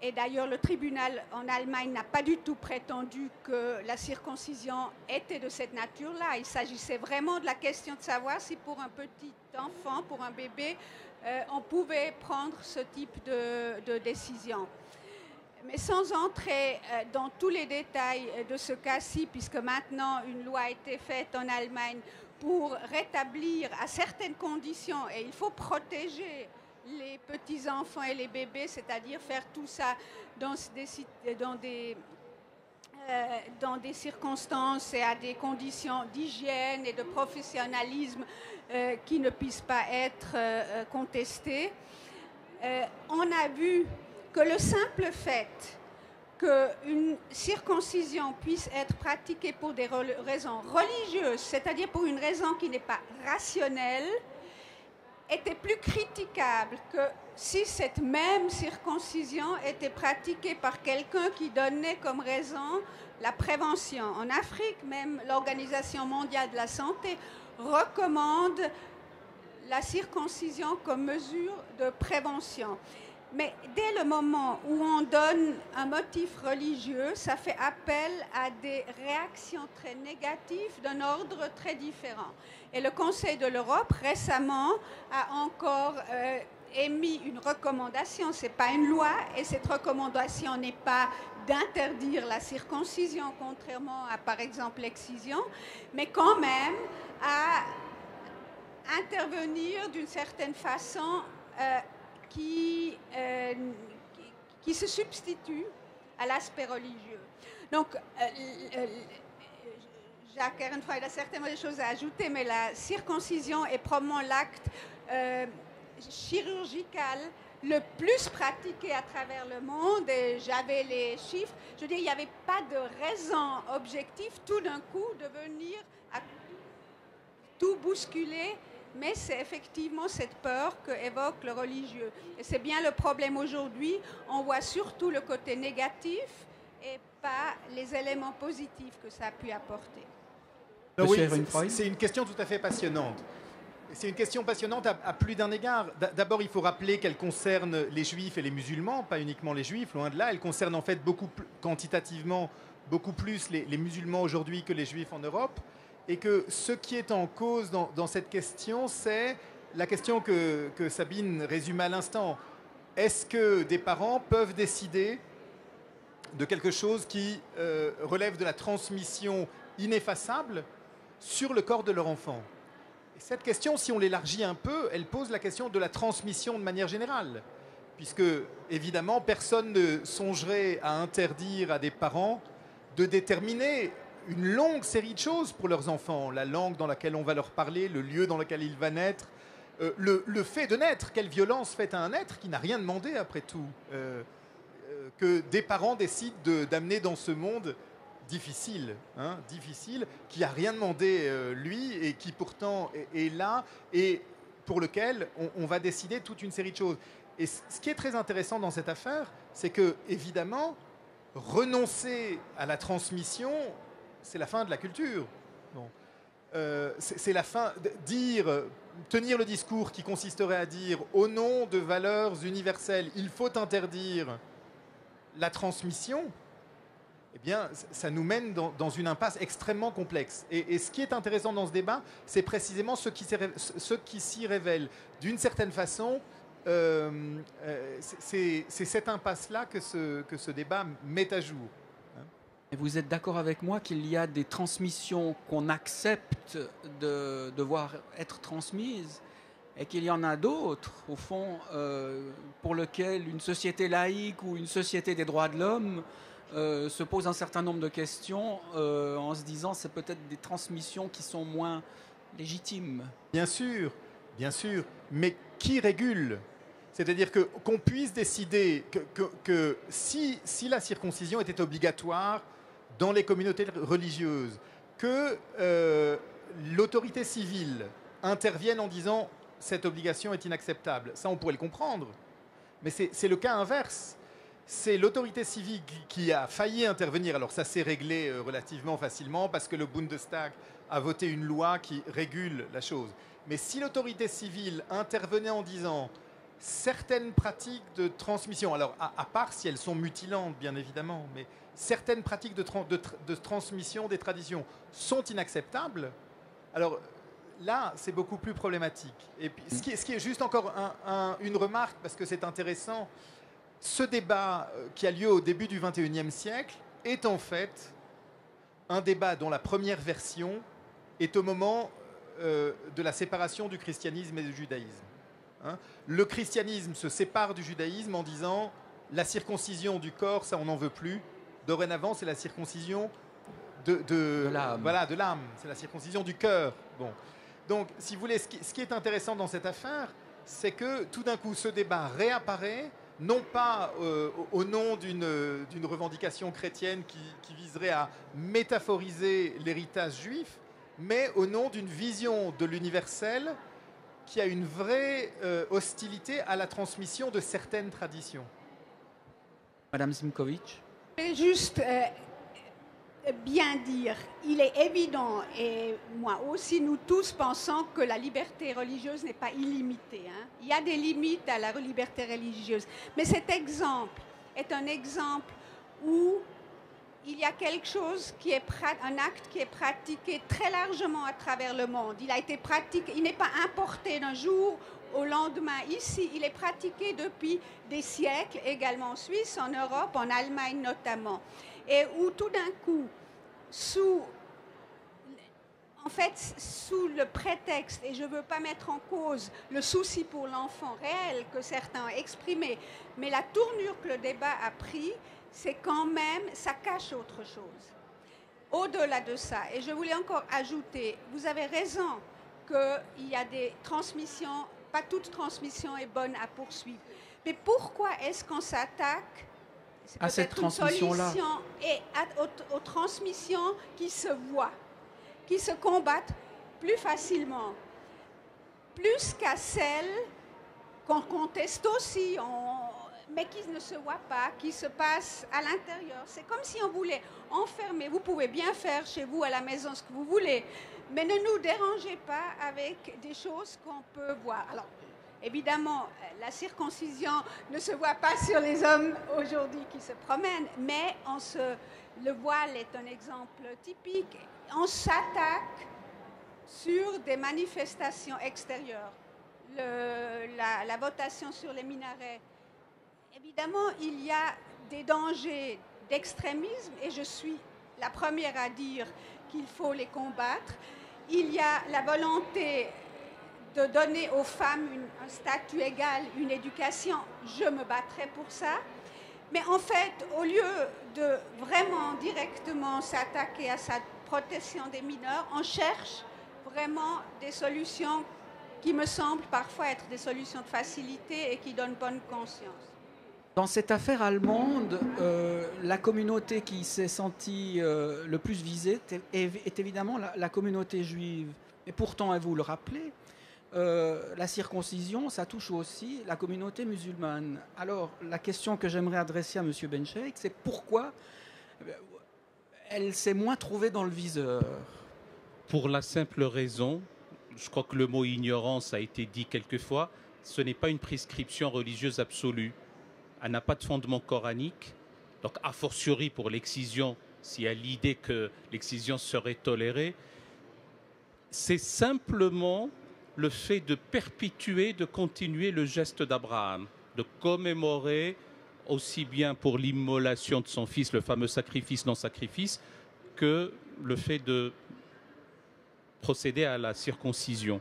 Et d'ailleurs, le tribunal en Allemagne n'a pas du tout prétendu que la circoncision était de cette nature-là. Il s'agissait vraiment de la question de savoir si pour un petit enfant, pour un bébé, on pouvait prendre ce type de décision. Mais sans entrer dans tous les détails de ce cas-ci, puisque maintenant une loi a été faite en Allemagne pour rétablir à certaines conditions, et il faut protéger les petits-enfants et les bébés, c'est-à-dire faire tout ça dans des circonstances et à des conditions d'hygiène et de professionnalisme qui ne puissent pas être contestées. On a vu que le simple fait qu'une circoncision puisse être pratiquée pour des raisons religieuses, c'est-à-dire pour une raison qui n'est pas rationnelle, était plus critiquable que si cette même circoncision était pratiquée par quelqu'un qui donnait comme raison la prévention. En Afrique, même l'Organisation mondiale de la santé recommande la circoncision comme mesure de prévention. Mais dès le moment où on donne un motif religieux, ça fait appel à des réactions très négatives d'un ordre très différent. Et le Conseil de l'Europe, récemment, a encore émis une recommandation, ce n'est pas une loi, et cette recommandation n'est pas d'interdire la circoncision, contrairement à, par exemple, l'excision, mais quand même à intervenir d'une certaine façon qui se substitue à l'aspect religieux. Donc, Jacques Ehrenfreund, il a certainement des choses à ajouter, mais la circoncision est probablement l'acte chirurgical le plus pratiqué à travers le monde, et j'avais les chiffres. Je veux dire, il n'y avait pas de raison objective tout d'un coup de venir à tout bousculer, mais c'est effectivement cette peur qu'évoque le religieux. Et c'est bien le problème aujourd'hui. On voit surtout le côté négatif et pas les éléments positifs que ça a pu apporter. Oui, c'est une question tout à fait passionnante. C'est une question passionnante à plus d'un égard. D'abord, il faut rappeler qu'elle concerne les juifs et les musulmans, pas uniquement les juifs, loin de là. Elle concerne en fait quantitativement beaucoup plus les musulmans aujourd'hui que les juifs en Europe. Et que ce qui est en cause dans cette question, c'est la question que Sabine résume à l'instant. Est-ce que des parents peuvent décider de quelque chose qui relève de la transmission ineffaçable sur le corps de leur enfant? Et cette question, si on l'élargit un peu, elle pose la question de la transmission de manière générale. Puisque, évidemment, personne ne songerait à interdire à des parents de déterminer une longue série de choses pour leurs enfants. La langue dans laquelle on va leur parler, le lieu dans lequel il va naître, le fait de naître, quelle violence faite à un être qui n'a rien demandé après tout. Que des parents décident d'amener dans ce monde difficile, qui n'a rien demandé lui, et qui pourtant est là, et pour lequel on va décider toute une série de choses. Et ce qui est très intéressant dans cette affaire, c'est que, évidemment, renoncer à la transmission, c'est la fin de la culture. Bon. C'est la fin. Tenir le discours qui consisterait à dire, au nom de valeurs universelles, il faut interdire la transmission, eh bien, ça nous mène dans une impasse extrêmement complexe. Et ce qui est intéressant dans ce débat, c'est précisément ce qui s'y révèle. D'une certaine façon, c'est cette impasse-là que ce débat met à jour. Et vous êtes d'accord avec moi qu'il y a des transmissions qu'on accepte de voir être transmises et qu'il y en a d'autres, au fond, pour lesquelles une société laïque ou une société des droits de l'homme se pose un certain nombre de questions en se disant c'est peut-être des transmissions qui sont moins légitimes. Bien sûr, mais qui régule ? C'est-à-dire qu'on puisse décider que si la circoncision était obligatoire dans les communautés religieuses, que l'autorité civile intervienne en disant cette obligation est inacceptable, ça on pourrait le comprendre. Mais c'est le cas inverse. C'est l'autorité civile qui a failli intervenir. Alors ça s'est réglé relativement facilement parce que le Bundestag a voté une loi qui régule la chose. Mais si l'autorité civile intervenait en disant certaines pratiques de transmission, alors à part si elles sont mutilantes bien évidemment, mais certaines pratiques de transmission des traditions sont inacceptables, alors là c'est beaucoup plus problématique. Et puis, ce qui est juste encore une remarque, parce que c'est intéressant, ce débat qui a lieu au début du XXIe siècle est en fait un débat dont la première version est au moment de la séparation du christianisme et du judaïsme. Hein. Le christianisme se sépare du judaïsme en disant la circoncision du corps, ça on n'en veut plus. Dorénavant, c'est la circoncision de l'âme. Voilà, de l'âme. C'est la circoncision du cœur. Bon. Donc, si vous voulez, ce qui est intéressant dans cette affaire, c'est que tout d'un coup, ce débat réapparaît, non pas au nom d'une revendication chrétienne qui viserait à métaphoriser l'héritage juif, mais au nom d'une vision de l'universel qui a une vraie hostilité à la transmission de certaines traditions. Madame Simkovic. Je vais juste bien dire, il est évident, et moi aussi, nous tous pensons que la liberté religieuse n'est pas illimitée. Hein. Il y a des limites à la liberté religieuse. Mais cet exemple est un exemple où il y a quelque chose qui est un acte qui est pratiqué très largement à travers le monde. Il a été pratiqué, il n'est pas importé d'un jour au lendemain ici. Il est pratiqué depuis des siècles, également en Suisse, en Europe, en Allemagne notamment. Et où tout d'un coup, sous le prétexte, et je ne veux pas mettre en cause le souci pour l'enfant réel que certains ont exprimé, mais la tournure que le débat a pris, c'est quand même, ça cache autre chose. Au-delà de ça, et je voulais encore ajouter, vous avez raison qu'il y a des transmissions, pas toute transmission est bonne à poursuivre. Mais pourquoi est-ce qu'on s'attaque à cette transmission-là et aux transmissions qui se voient, qui se combattent plus facilement, plus qu'à celles qu'on conteste aussi, mais qui ne se voient pas, qui se passent à l'intérieur. C'est comme si on voulait enfermer. Vous pouvez bien faire chez vous à la maison ce que vous voulez, mais ne nous dérangez pas avec des choses qu'on peut voir. Alors, évidemment, la circoncision ne se voit pas sur les hommes aujourd'hui qui se promènent, mais le voile est un exemple typique. On s'attaque sur des manifestations extérieures. La votation sur les minarets. Évidemment, il y a des dangers d'extrémisme et je suis la première à dire qu'il faut les combattre. Il y a la volonté de donner aux femmes un statut égal, une éducation, je me battrai pour ça. Mais en fait, au lieu de vraiment directement s'attaquer à sa protection des mineurs, on cherche vraiment des solutions qui me semblent parfois être des solutions de facilité et qui donnent bonne conscience. Dans cette affaire allemande, la communauté qui s'est sentie le plus visée est évidemment la communauté juive. Et pourtant, et vous le rappelez, la circoncision, ça touche aussi la communauté musulmane. Alors, la question que j'aimerais adresser à M. Bencheikh, c'est pourquoi elle s'est moins trouvée dans le viseur? Pour la simple raison, je crois que le mot ignorance a été dit quelquefois, ce n'est pas une prescription religieuse absolue. Elle n'a pas de fondement coranique. Donc, a fortiori pour l'excision, s'il y a l'idée que l'excision serait tolérée, c'est simplement le fait de perpétuer, de continuer le geste d'Abraham, de commémorer aussi bien pour l'immolation de son fils, le fameux sacrifice non sacrifice, que le fait de procéder à la circoncision.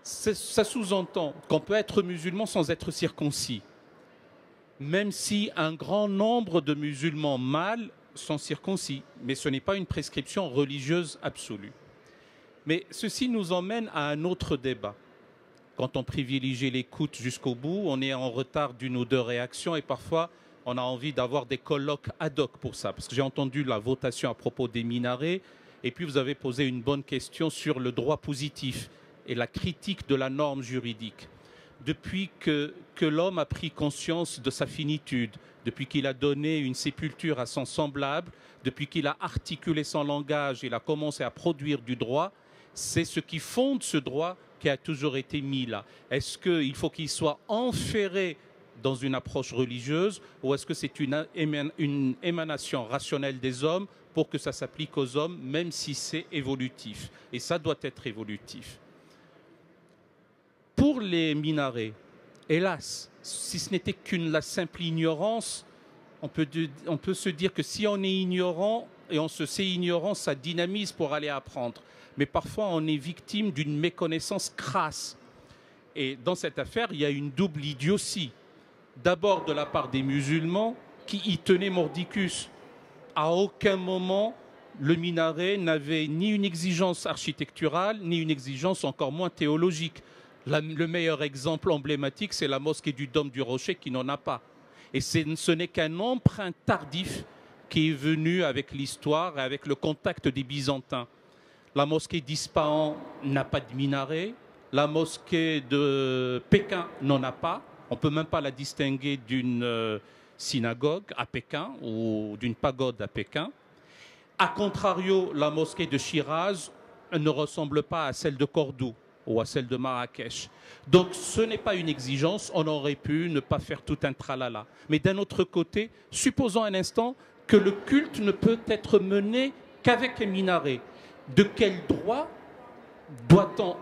Ça sous-entend qu'on peut être musulman sans être circoncis, même si un grand nombre de musulmans mâles sont circoncis, mais ce n'est pas une prescription religieuse absolue. Mais ceci nous emmène à un autre débat. Quand on privilégie l'écoute jusqu'au bout, on est en retard d'une ou deux réactions et parfois on a envie d'avoir des colloques ad hoc pour ça. Parce que j'ai entendu la votation à propos des minarets et puis vous avez posé une bonne question sur le droit positif et la critique de la norme juridique. Depuis que l'homme a pris conscience de sa finitude, depuis qu'il a donné une sépulture à son semblable, depuis qu'il a articulé son langage, il a commencé à produire du droit, c'est ce qui fonde ce droit qui a toujours été mis là. Est-ce qu'il faut qu'il soit enferré dans une approche religieuse ou est-ce que c'est une émanation rationnelle des hommes pour que ça s'applique aux hommes, même si c'est évolutif? Et ça doit être évolutif. Pour les minarets, hélas, si ce n'était la simple ignorance, on peut se dire que si on est ignorant et on se sait ignorant, ça dynamise pour aller apprendre. Mais parfois, on est victime d'une méconnaissance crasse. Et dans cette affaire, il y a une double idiotie. D'abord de la part des musulmans qui y tenaient mordicus. À aucun moment, le minaret n'avait ni une exigence architecturale, ni une exigence encore moins théologique. Le meilleur exemple emblématique, c'est la mosquée du Dôme du Rocher qui n'en a pas. Et ce n'est qu'un emprunt tardif qui est venu avec l'histoire et avec le contact des Byzantins. La mosquée d'Ispahan n'a pas de minaret. La mosquée de Pékin n'en a pas. On ne peut même pas la distinguer d'une synagogue à Pékin ou d'une pagode à Pékin. A contrario, la mosquée de Shiraz ne ressemble pas à celle de Cordoue ou à celle de Marrakech. Donc ce n'est pas une exigence, on aurait pu ne pas faire tout un tralala. Mais d'un autre côté, supposons un instant que le culte ne peut être mené qu'avec un minaret. De quel droit doit-on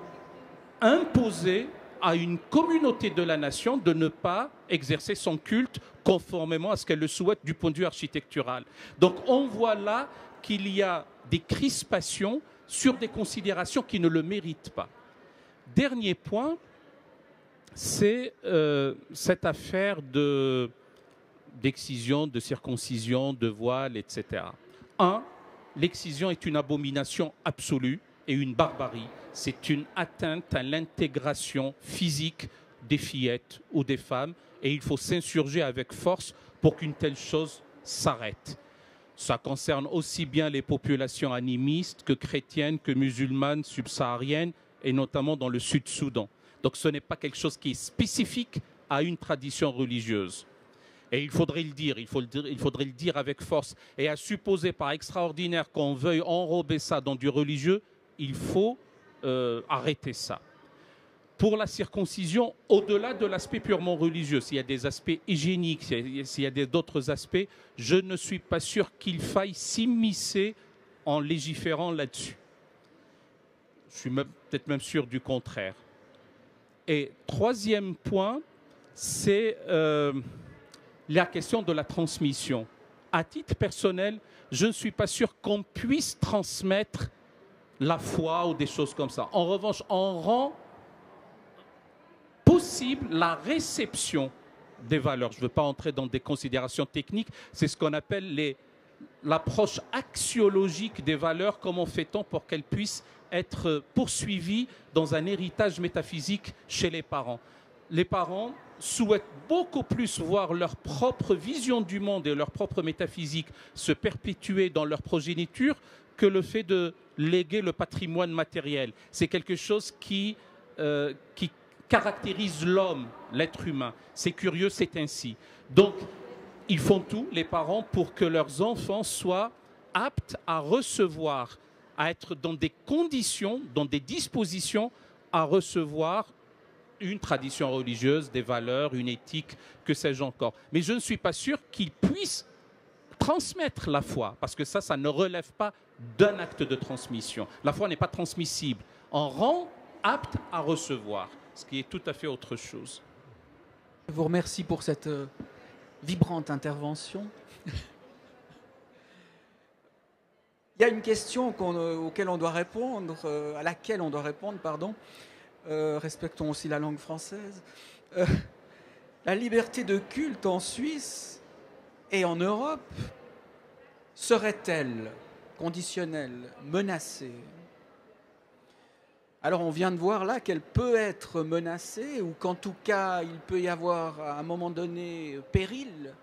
imposer à une communauté de la nation de ne pas exercer son culte conformément à ce qu'elle le souhaite du point de vue architectural? Donc on voit là qu'il y a des crispations sur des considérations qui ne le méritent pas. Dernier point, c'est cette affaire d'excision, de circoncision, de voile, etc. L'excision est une abomination absolue et une barbarie. C'est une atteinte à l'intégration physique des fillettes ou des femmes et il faut s'insurger avec force pour qu'une telle chose s'arrête. Ça concerne aussi bien les populations animistes que chrétiennes, que musulmanes, subsahariennes et notamment dans le Sud-Soudan. Donc ce n'est pas quelque chose qui est spécifique à une tradition religieuse. Et il faudrait le dire, il faudrait le dire avec force. Et à supposer par extraordinaire qu'on veuille enrober ça dans du religieux, il faut arrêter ça. Pour la circoncision, au-delà de l'aspect purement religieux, s'il y a des aspects hygiéniques, s'il y a d'autres aspects, je ne suis pas sûr qu'il faille s'immiscer en légiférant là-dessus. Je suis peut-être même sûr du contraire. Et troisième point, c'est la question de la transmission. À titre personnel, je ne suis pas sûr qu'on puisse transmettre la foi ou des choses comme ça. En revanche, on rend possible la réception des valeurs. Je ne veux pas entrer dans des considérations techniques, c'est ce qu'on appelle l'approche axiologique des valeurs. Comment fait-on pour qu'elles puissent être poursuivies dans un héritage métaphysique chez les parents? Les parents souhaitent beaucoup plus voir leur propre vision du monde et leur propre métaphysique se perpétuer dans leur progéniture que le fait de léguer le patrimoine matériel. C'est quelque chose qui caractérise l'homme, l'être humain. C'est curieux, c'est ainsi. Donc, ils font tout, les parents, pour que leurs enfants soient aptes à recevoir, à être dans des conditions, dans des dispositions à recevoir une tradition religieuse, des valeurs, une éthique, que sais-je encore. Mais je ne suis pas sûr qu'ils puissent transmettre la foi, parce que ça ne relève pas d'un acte de transmission. La foi n'est pas transmissible. On rend apte à recevoir, ce qui est tout à fait autre chose. Je vous remercie pour cette vibrante intervention. Il y a une question auquel on doit répondre, à laquelle on doit répondre, pardon. Respectons aussi la langue française. La liberté de culte en Suisse et en Europe serait-elle conditionnelle, menacée? Alors on vient de voir là qu'elle peut être menacée ou qu'en tout cas il peut y avoir à un moment donné péril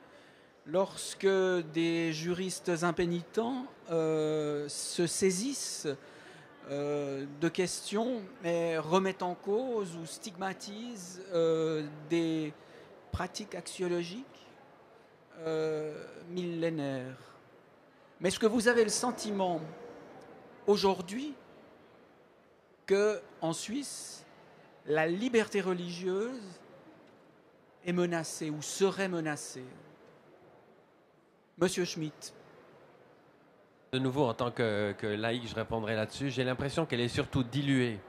lorsque des juristes impénitents se saisissent de questions et remettent en cause ou stigmatisent des pratiques axiologiques millénaires. Mais est-ce que vous avez le sentiment aujourd'hui qu'en Suisse, la liberté religieuse est menacée ou serait menacée? Monsieur Schmitt. De nouveau, en tant que laïc, je répondrai là-dessus. J'ai l'impression qu'elle est surtout diluée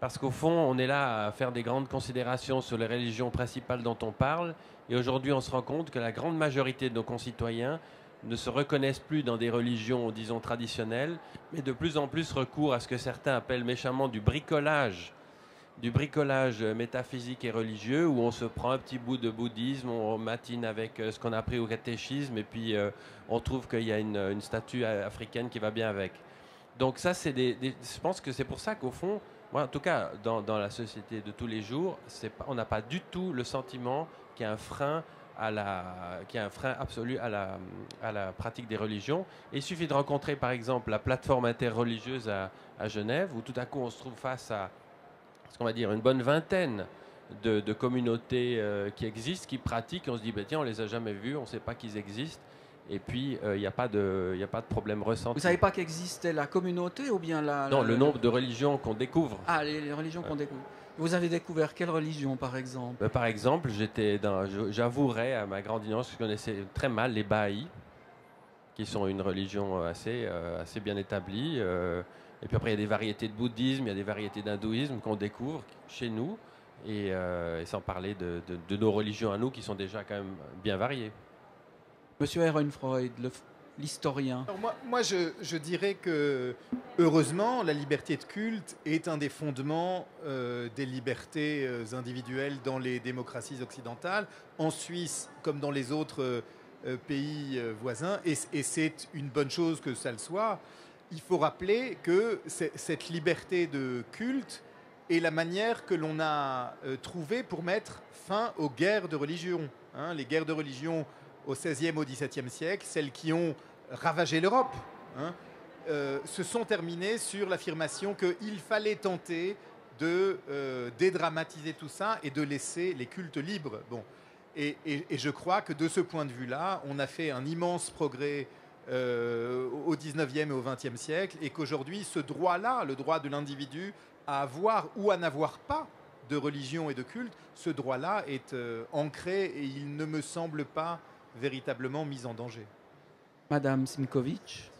Parce qu'au fond, on est là à faire des grandes considérations sur les religions principales dont on parle. Et aujourd'hui, on se rend compte que la grande majorité de nos concitoyens ne se reconnaissent plus dans des religions, disons, traditionnelles, mais de plus en plus recourent à ce que certains appellent méchamment du bricolage métaphysique et religieux, où on se prend un petit bout de bouddhisme, on matine avec ce qu'on a appris au catéchisme, et puis on trouve qu'il y a une statue africaine qui va bien avec. Donc ça, je pense que c'est pour ça qu'au fond, moi, en tout cas, dans la société de tous les jours, on n'a pas du tout le sentiment qu'il y a un frein absolu à la pratique des religions. Et il suffit de rencontrer, par exemple, la plateforme interreligieuse à Genève, où tout à coup on se trouve face à, ce qu'on va dire, une bonne vingtaine de communautés qui existent, qui pratiquent. On se dit, ben, tiens, on les a jamais vus, on ne sait pas qu'ils existent. Et puis, il n'y a pas de problème ressenti. Vous ne savez pas qu'existait la communauté ou bien Non, le nombre de religions qu'on découvre. Ah, les religions qu'on découvre. Vous avez découvert quelle religion, par exemple? Par exemple, j'avouerais à ma grande ignorance que je connaissais très mal les Baha'is, qui sont une religion assez bien établie. Et puis après, il y a des variétés de bouddhisme, il y a des variétés d'hindouisme qu'on découvre chez nous. Et sans parler de nos religions à nous, qui sont déjà quand même bien variées. Monsieur Ehrenfreund, l'historien. Moi je dirais que, heureusement, la liberté de culte est un des fondements des libertés individuelles dans les démocraties occidentales, en Suisse comme dans les autres pays voisins, et c'est une bonne chose que ça le soit. Il faut rappeler que cette liberté de culte est la manière que l'on a trouvée pour mettre fin aux guerres de religion. Les guerres de religion au XVIe, au XVIIe siècle, celles qui ont ravagé l'Europe, se sont terminées sur l'affirmation qu'il fallait tenter de dédramatiser tout ça et de laisser les cultes libres. Bon. Et je crois que de ce point de vue-là, on a fait un immense progrès au XIXe et au XXe siècle, et qu'aujourd'hui, ce droit-là, le droit de l'individu à avoir ou à n'avoir pas de religion et de culte, ce droit-là est ancré et il ne me semble pas véritablement mise en danger. Madame Simkovic.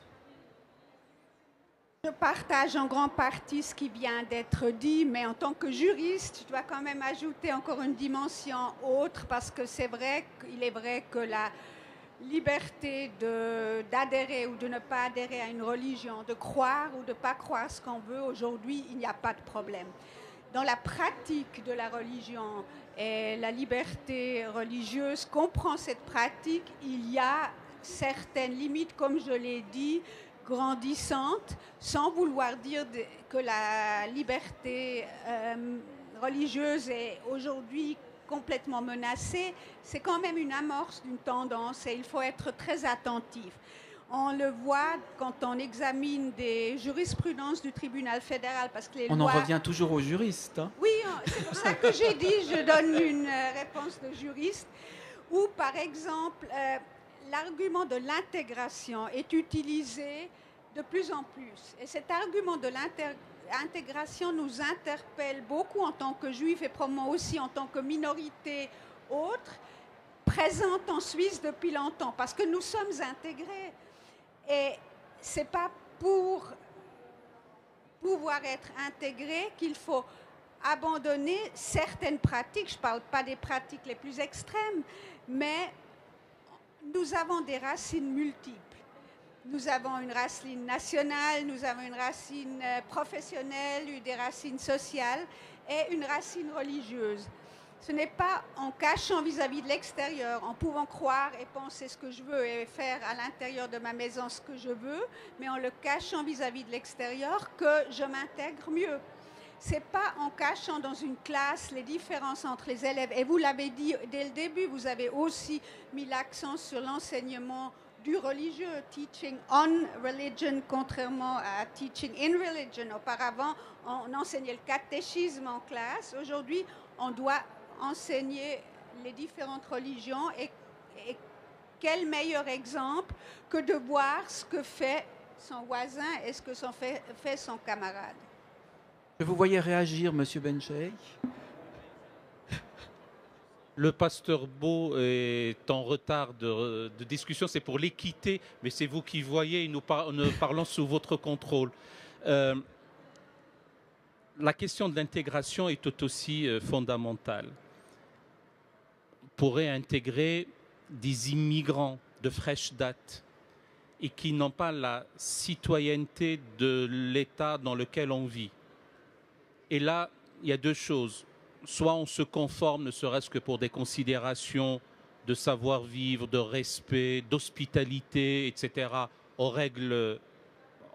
Je partage en grande partie ce qui vient d'être dit, mais en tant que juriste, je dois quand même ajouter encore une dimension autre, parce que il est vrai que la liberté d'adhérer ou de ne pas adhérer à une religion, de croire ou de ne pas croire ce qu'on veut, aujourd'hui, il n'y a pas de problème. Dans la pratique de la religion, et la liberté religieuse comprend cette pratique, il y a certaines limites, comme je l'ai dit, grandissantes, sans vouloir dire que la liberté religieuse est aujourd'hui complètement menacée. C'est quand même une amorce d'une tendance et il faut être très attentif. On le voit quand on examine des jurisprudences du tribunal fédéral, parce que les on lois... en revient toujours aux juristes. Oui, c'est pour ça que j'ai dit, je donne une réponse de juriste, où par exemple, l'argument de l'intégration est utilisé de plus en plus. Et cet argument de l'intégration nous interpelle beaucoup en tant que juifs et probablement aussi en tant que minorité autre, présente en Suisse depuis longtemps, parce que nous sommes intégrés. Et ce n'est pas pour pouvoir être intégrés qu'il faut abandonner certaines pratiques. Je ne parle pas des pratiques les plus extrêmes, mais nous avons des racines multiples. Nous avons une racine nationale, nous avons une racine professionnelle, des racines sociales et une racine religieuse. Ce n'est pas en cachant vis-à-vis de l'extérieur, en pouvant croire et penser ce que je veux et faire à l'intérieur de ma maison ce que je veux, mais en le cachant vis-à-vis de l'extérieur que je m'intègre mieux. Ce n'est pas en cachant dans une classe les différences entre les élèves. Et vous l'avez dit dès le début, vous avez aussi mis l'accent sur l'enseignement du religieux, teaching on religion, contrairement à teaching in religion. Auparavant, on enseignait le catéchisme en classe. Aujourd'hui, on doit enseigner les différentes religions, et quel meilleur exemple que de voir ce que fait son voisin et ce que fait son camarade. Je vous voyais réagir, Monsieur Bencheikh. Le pasteur Beau est en retard de discussion, c'est pour l'équité, mais c'est vous qui voyez, nous parlons sous votre contrôle. la question de l'intégration est tout aussi fondamentale. On pourrait intégrer des immigrants de fraîche date et qui n'ont pas la citoyenneté de l'État dans lequel on vit. Et là, il y a deux choses. Soit on se conforme, ne serait-ce que pour des considérations de savoir-vivre, de respect, d'hospitalité, etc., aux règles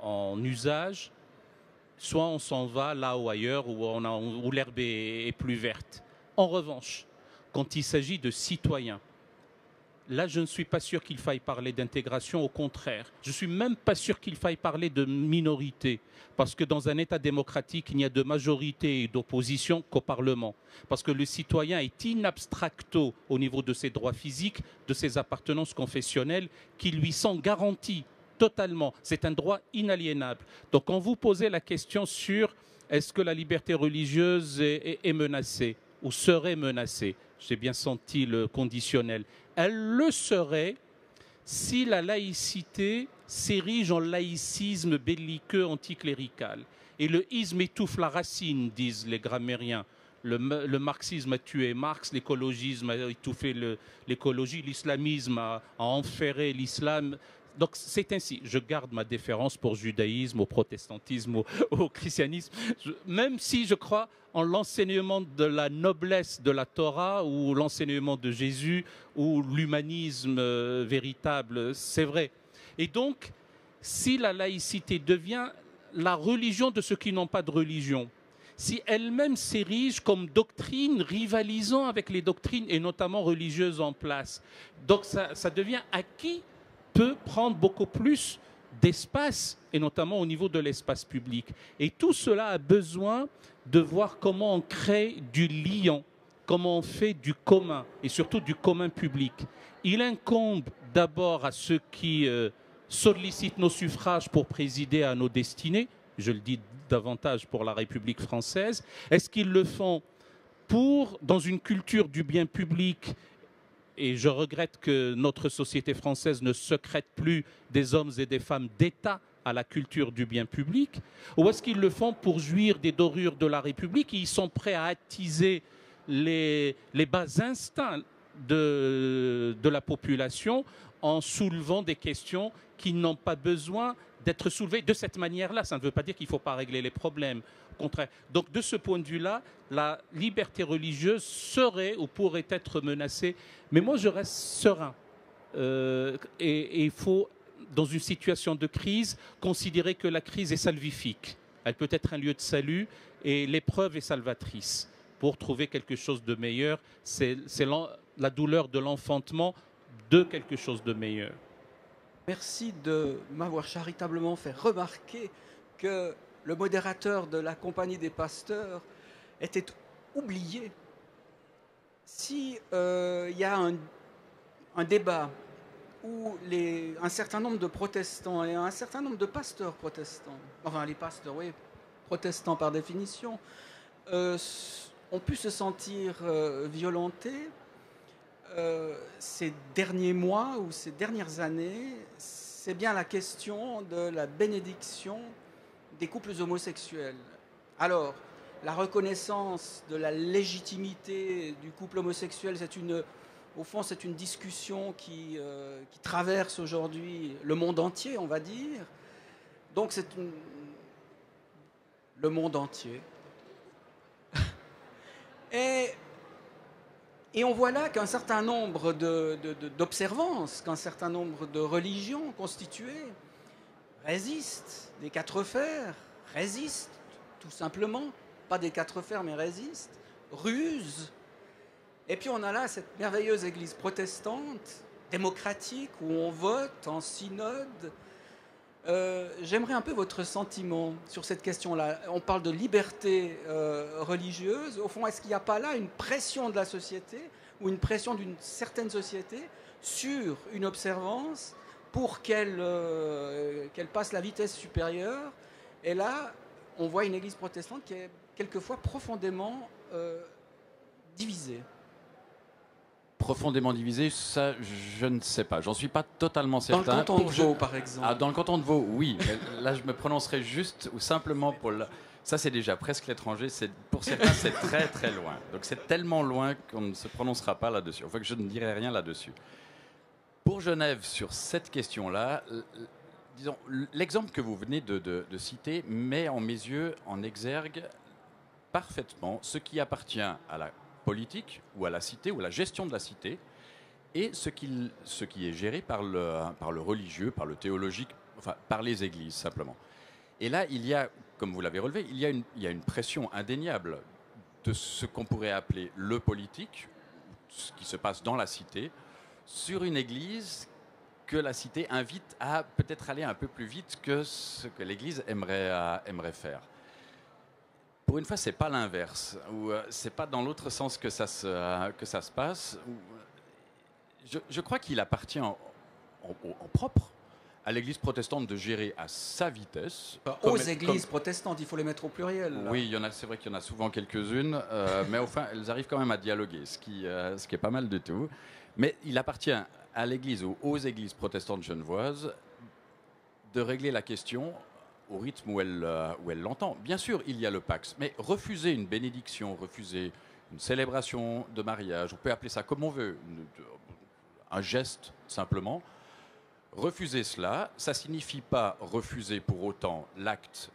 en usage, soit on s'en va là ou ailleurs où l'herbe est plus verte. En revanche, quand il s'agit de citoyens, là, je ne suis pas sûr qu'il faille parler d'intégration, au contraire. Je ne suis même pas sûr qu'il faille parler de minorité, parce que dans un État démocratique, il n'y a de majorité et d'opposition qu'au Parlement. Parce que le citoyen est in abstracto au niveau de ses droits physiques, de ses appartenances confessionnelles, qui lui sont garantis totalement. C'est un droit inaliénable. Donc, quand vous posez la question sur est-ce que la liberté religieuse est menacée ou serait menacée, j'ai bien senti le conditionnel. Elle le serait si la laïcité s'érige en laïcisme belliqueux anticlérical. Et le isme étouffe la racine, disent les grammairiens. Le marxisme a tué Marx, l'écologisme a étouffé l'écologie, l'islamisme a enferré l'islam. Donc c'est ainsi. Je garde ma déférence pour le judaïsme, au protestantisme, au christianisme, même si je crois en l'enseignement de la noblesse de la Torah ou l'enseignement de Jésus ou l'humanisme véritable, c'est vrai. Et donc, si la laïcité devient la religion de ceux qui n'ont pas de religion, si elle-même s'érige comme doctrine rivalisant avec les doctrines et notamment religieuses en place, donc ça devient acquis peut prendre beaucoup plus d'espace, et notamment au niveau de l'espace public. Et tout cela a besoin de voir comment on crée du lien, comment on fait du commun, et surtout du commun public. Il incombe d'abord à ceux qui sollicitent nos suffrages pour présider à nos destinées, je le dis davantage pour la République française. Est-ce qu'ils le font dans une culture du bien public? Et je regrette que notre société française ne secrète plus des hommes et des femmes d'État à la culture du bien public, ou est-ce qu'ils le font pour jouir des dorures de la République et ils sont prêts à attiser les bas instincts de la population en soulevant des questions qui n'ont pas besoin d'être soulevées de cette manière-là? Ça ne veut pas dire qu'il ne faut pas régler les problèmes. Au contraire. Donc de ce point de vue-là, la liberté religieuse serait ou pourrait être menacée. Mais moi, je reste serein. Et il faut, dans une situation de crise, considérer que la crise est salvifique. Elle peut être un lieu de salut et l'épreuve est salvatrice. Pour trouver quelque chose de meilleur, c'est la douleur de l'enfantement de quelque chose de meilleur. Merci de m'avoir charitablement fait remarquer que le modérateur de la Compagnie des pasteurs était oublié. Si il y a un débat où un certain nombre de protestants et un certain nombre de pasteurs protestants, enfin les pasteurs, oui, protestants par définition, ont pu se sentir violentés ces derniers mois ou ces dernières années, c'est bien la question de la bénédiction des couples homosexuels. Alors, la reconnaissance de la légitimité du couple homosexuel, au fond, c'est une discussion qui traverse aujourd'hui le monde entier, on va dire. Donc, le monde entier. Et on voit là qu'un certain nombre d'observances, qu'un certain nombre de religions constituées résistent, des quatre fers résistent, tout simplement, pas des quatre fers, mais résistent, rusent. Et puis on a là cette merveilleuse église protestante, démocratique, où on vote en synode. J'aimerais un peu votre sentiment sur cette question-là. On parle de liberté religieuse. Au fond, est-ce qu'il n'y a pas là une pression de la société ou une pression d'une certaine société sur une observance pour qu'elle passe la vitesse supérieure? Et là, on voit une église protestante qui est quelquefois profondément divisée. Profondément divisé, ça, je ne sais pas. J'en suis pas totalement certain. Dans le canton de Vaud, par exemple. Dans le canton de Vaud, oui. Mais là, je me prononcerai juste ou simplement Ça, c'est déjà presque l'étranger. Pour certains, c'est très très loin. Donc c'est tellement loin qu'on ne se prononcera pas là-dessus. Enfin, que je ne dirai rien là-dessus. Pour Genève, sur cette question-là, disons, l'exemple que vous venez de citer met en mes yeux en exergue parfaitement ce qui appartient à la politique ou à la cité ou à la gestion de la cité et ce qui est géré par le religieux, par le théologique, enfin par les églises simplement. Et là, il y a, comme vous l'avez relevé, il y a une pression indéniable de ce qu'on pourrait appeler le politique, ce qui se passe dans la cité, sur une église que la cité invite à peut-être aller un peu plus vite que ce que l'église aimerait faire. Pour une fois, c'est pas l'inverse, ou c'est pas dans l'autre sens que ça se passe. Je crois qu'il appartient en propre à l'Église protestante de gérer à sa vitesse. Aux églises protestantes, il faut les mettre au pluriel. Là. Oui, c'est vrai qu'il y en a souvent quelques-unes, mais enfin, elles arrivent quand même à dialoguer, ce qui est pas mal du tout. Mais il appartient à l'Église ou aux églises protestantes genevoises de régler la question au rythme où elle l'entend. Bien sûr, il y a le Pax, mais refuser une bénédiction, refuser une célébration de mariage, on peut appeler ça comme on veut, un geste simplement. Refuser cela, ça ne signifie pas refuser pour autant l'acte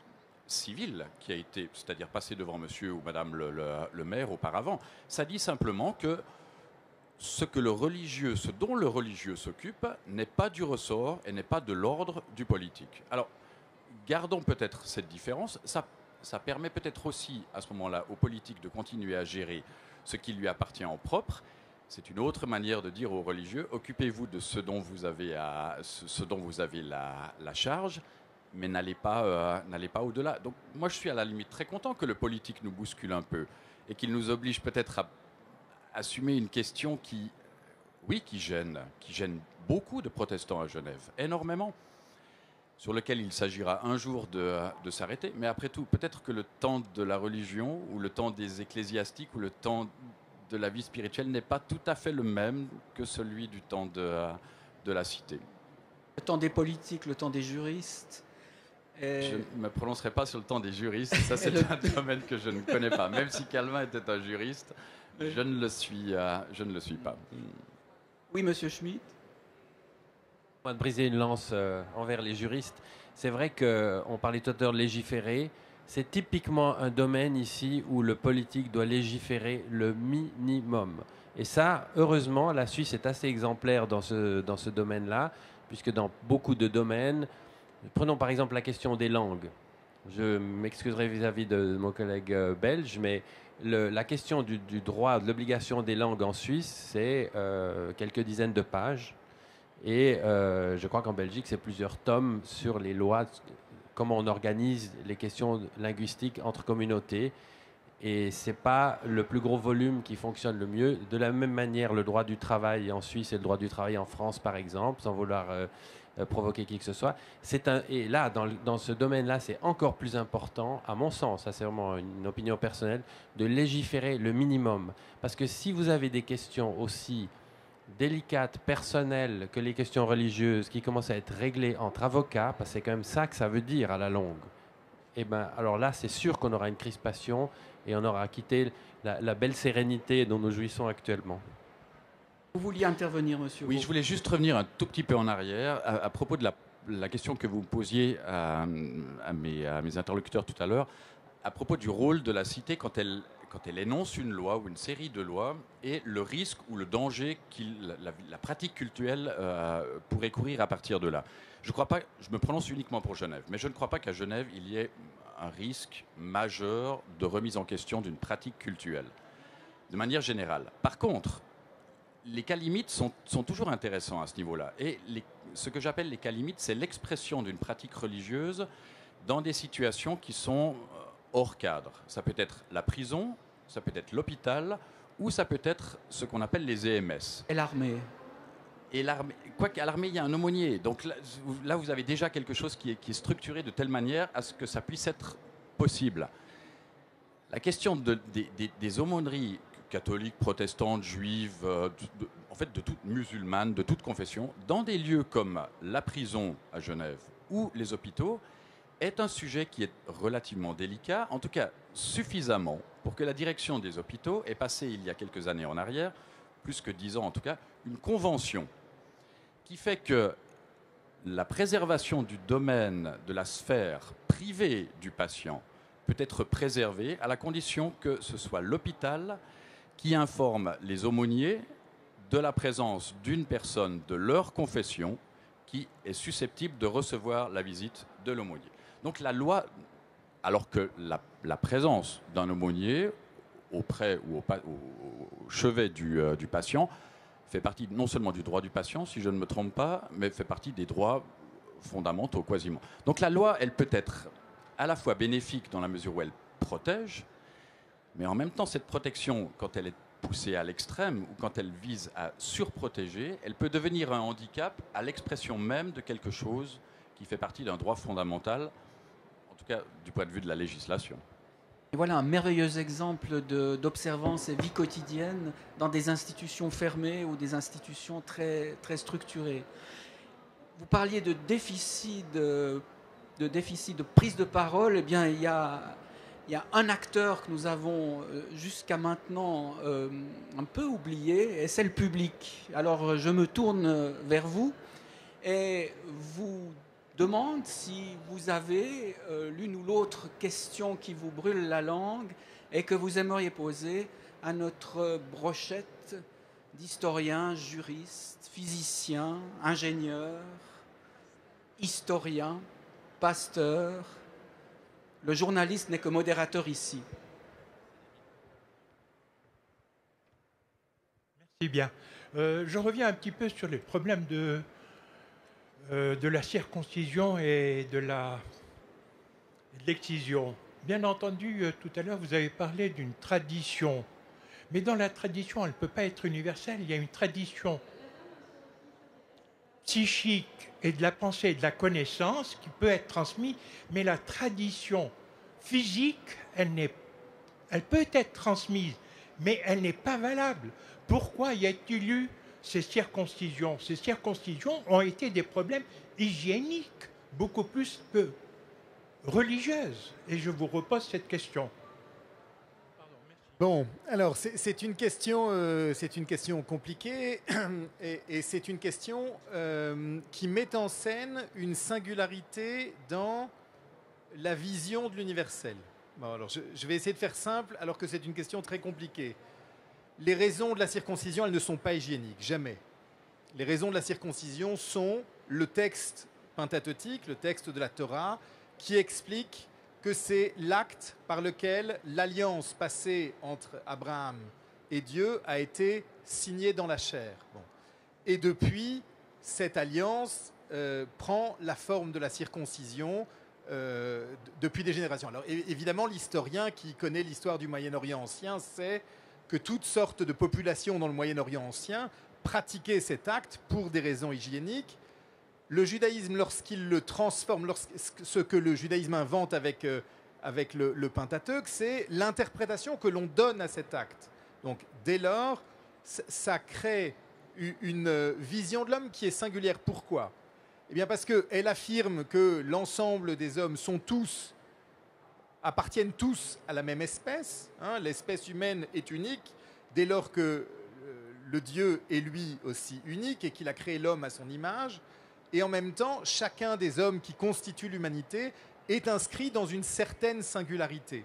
civil qui a été, c'est-à-dire passer devant monsieur ou madame le maire auparavant. Ça dit simplement que ce dont le religieux s'occupe n'est pas du ressort et n'est pas de l'ordre du politique. Alors, gardons peut-être cette différence. Ça permet peut-être aussi, à ce moment-là, au politique de continuer à gérer ce qui lui appartient en propre. C'est une autre manière de dire aux religieux, occupez-vous de ce dont vous avez la charge, mais n'allez pas au-delà. Donc moi, je suis à la limite très content que le politique nous bouscule un peu et qu'il nous oblige peut-être à assumer une question qui gêne beaucoup de protestants à Genève, énormément, sur lequel il s'agira un jour de s'arrêter. Mais après tout, peut-être que le temps de la religion ou le temps des ecclésiastiques ou le temps de la vie spirituelle n'est pas tout à fait le même que celui du temps de la cité. Le temps des politiques, le temps des juristes. Je ne me prononcerai pas sur le temps des juristes, ça c'est un domaine que je ne connais pas. Même si Calvin était un juriste, je ne le suis pas. Oui, monsieur Schmitt. De briser une lance envers les juristes, c'est vrai qu'on parlait tout à l'heure de légiférer. C'est typiquement un domaine ici où le politique doit légiférer le minimum. Et ça, heureusement, la Suisse est assez exemplaire dans ce domaine-là, puisque dans beaucoup de domaines, prenons par exemple la question des langues. Je m'excuserai vis-à-vis de mon collègue belge, mais la question du droit, de l'obligation des langues en Suisse, c'est quelques dizaines de pages. Et je crois qu'en Belgique, c'est plusieurs tomes sur les lois, comment on organise les questions linguistiques entre communautés. Et ce n'est pas le plus gros volume qui fonctionne le mieux. De la même manière, le droit du travail en Suisse et le droit du travail en France, par exemple, sans vouloir provoquer qui que ce soit. Et là, dans ce domaine-là, c'est encore plus important, à mon sens, ça c'est vraiment une opinion personnelle, de légiférer le minimum. Parce que si vous avez des questions aussi délicates, personnelles que les questions religieuses qui commencent à être réglées entre avocats, parce que c'est quand même ça que ça veut dire à la longue, et ben, alors là, c'est sûr qu'on aura une crispation et on aura quitté la belle sérénité dont nous jouissons actuellement. Vous vouliez intervenir, monsieur? Oui, je voulais juste revenir un tout petit peu en arrière à propos de la question que vous posiez à mes interlocuteurs tout à l'heure, à propos du rôle de la cité quand elle énonce une loi ou une série de lois et le risque ou le danger que la pratique cultuelle pourrait courir à partir de là. Je me prononce uniquement pour Genève, mais je ne crois pas qu'à Genève, il y ait un risque majeur de remise en question d'une pratique cultuelle, de manière générale. Par contre, les cas limites sont toujours intéressants à ce niveau-là. Et ce que j'appelle les cas limites, c'est l'expression d'une pratique religieuse dans des situations qui sont hors cadre. Ça peut être la prison, ça peut être l'hôpital, ou ça peut être ce qu'on appelle les EMS. Et l'armée. Et l'armée, quoiqu'à l'armée, il y a un aumônier. Donc là, vous avez déjà quelque chose qui est structuré de telle manière à ce que ça puisse être possible. La question des aumôneries catholiques, protestantes, juives, en fait de toutes musulmanes, de toute confession, dans des lieux comme la prison à Genève ou les hôpitaux, est un sujet qui est relativement délicat, en tout cas suffisamment pour que la direction des hôpitaux ait passé il y a quelques années en arrière, plus que 10 ans en tout cas, une convention qui fait que la préservation du domaine de la sphère privée du patient peut être préservée à la condition que ce soit l'hôpital qui informe les aumôniers de la présence d'une personne de leur confession qui est susceptible de recevoir la visite de l'aumônier. Donc la loi, alors que la présence d'un aumônier auprès ou au chevet du patient fait partie non seulement du droit du patient, si je ne me trompe pas, mais fait partie des droits fondamentaux quasiment. Donc la loi, elle peut être à la fois bénéfique dans la mesure où elle protège, mais en même temps, cette protection, quand elle est poussée à l'extrême ou quand elle vise à surprotéger, elle peut devenir un handicap à l'expression même de quelque chose qui fait partie d'un droit fondamental, en tout cas du point de vue de la législation. Et voilà un merveilleux exemple d'observance et vie quotidienne dans des institutions fermées ou des institutions très, très structurées. Vous parliez de déficit de prise de parole. Eh bien, il y a un acteur que nous avons jusqu'à maintenant un peu oublié, et c'est le public. Alors, je me tourne vers vous et vous demande si vous avez l'une ou l'autre question qui vous brûle la langue et que vous aimeriez poser à notre brochette d'historiens, juristes, physiciens, ingénieurs, historiens, pasteurs. Le journaliste n'est que modérateur ici. Merci bien. Je reviens un petit peu sur les problèmes de la circoncision et de l'excision. Bien entendu, tout à l'heure, vous avez parlé d'une tradition. Mais dans la tradition, elle ne peut pas être universelle. Il y a une tradition psychique et de la pensée et de la connaissance qui peut être transmise, mais la tradition physique, elle peut être transmise, mais elle n'est pas valable. Pourquoi y a-t-il eu ces circoncisions? Ces circoncisions ont été des problèmes hygiéniques, beaucoup plus que religieuses. Et je vous repose cette question. Bon, alors c'est une question compliquée et c'est une question qui met en scène une singularité dans la vision de l'universel. Bon, alors je vais essayer de faire simple alors que c'est une question très compliquée. Les raisons de la circoncision, elles ne sont pas hygiéniques, jamais. Les raisons de la circoncision sont le texte pentateutique, le texte de la Torah, qui explique que c'est l'acte par lequel l'alliance passée entre Abraham et Dieu a été signée dans la chair. Bon. Et depuis, cette alliance prend la forme de la circoncision depuis des générations. Alors évidemment, l'historien qui connaît l'histoire du Moyen-Orient ancien sait que toutes sortes de populations dans le Moyen-Orient ancien pratiquaient cet acte pour des raisons hygiéniques. Le judaïsme, lorsqu'il le transforme, ce que le judaïsme invente avec le Pentateuque, c'est l'interprétation que l'on donne à cet acte. Donc, dès lors, ça crée une vision de l'homme qui est singulière. Pourquoi? Eh bien, parce qu'elle affirme que l'ensemble des hommes appartiennent tous à la même espèce. Hein, l'espèce humaine est unique, dès lors que le Dieu est lui aussi unique et qu'il a créé l'homme à son image. Et en même temps, chacun des hommes qui constituent l'humanité est inscrit dans une certaine singularité.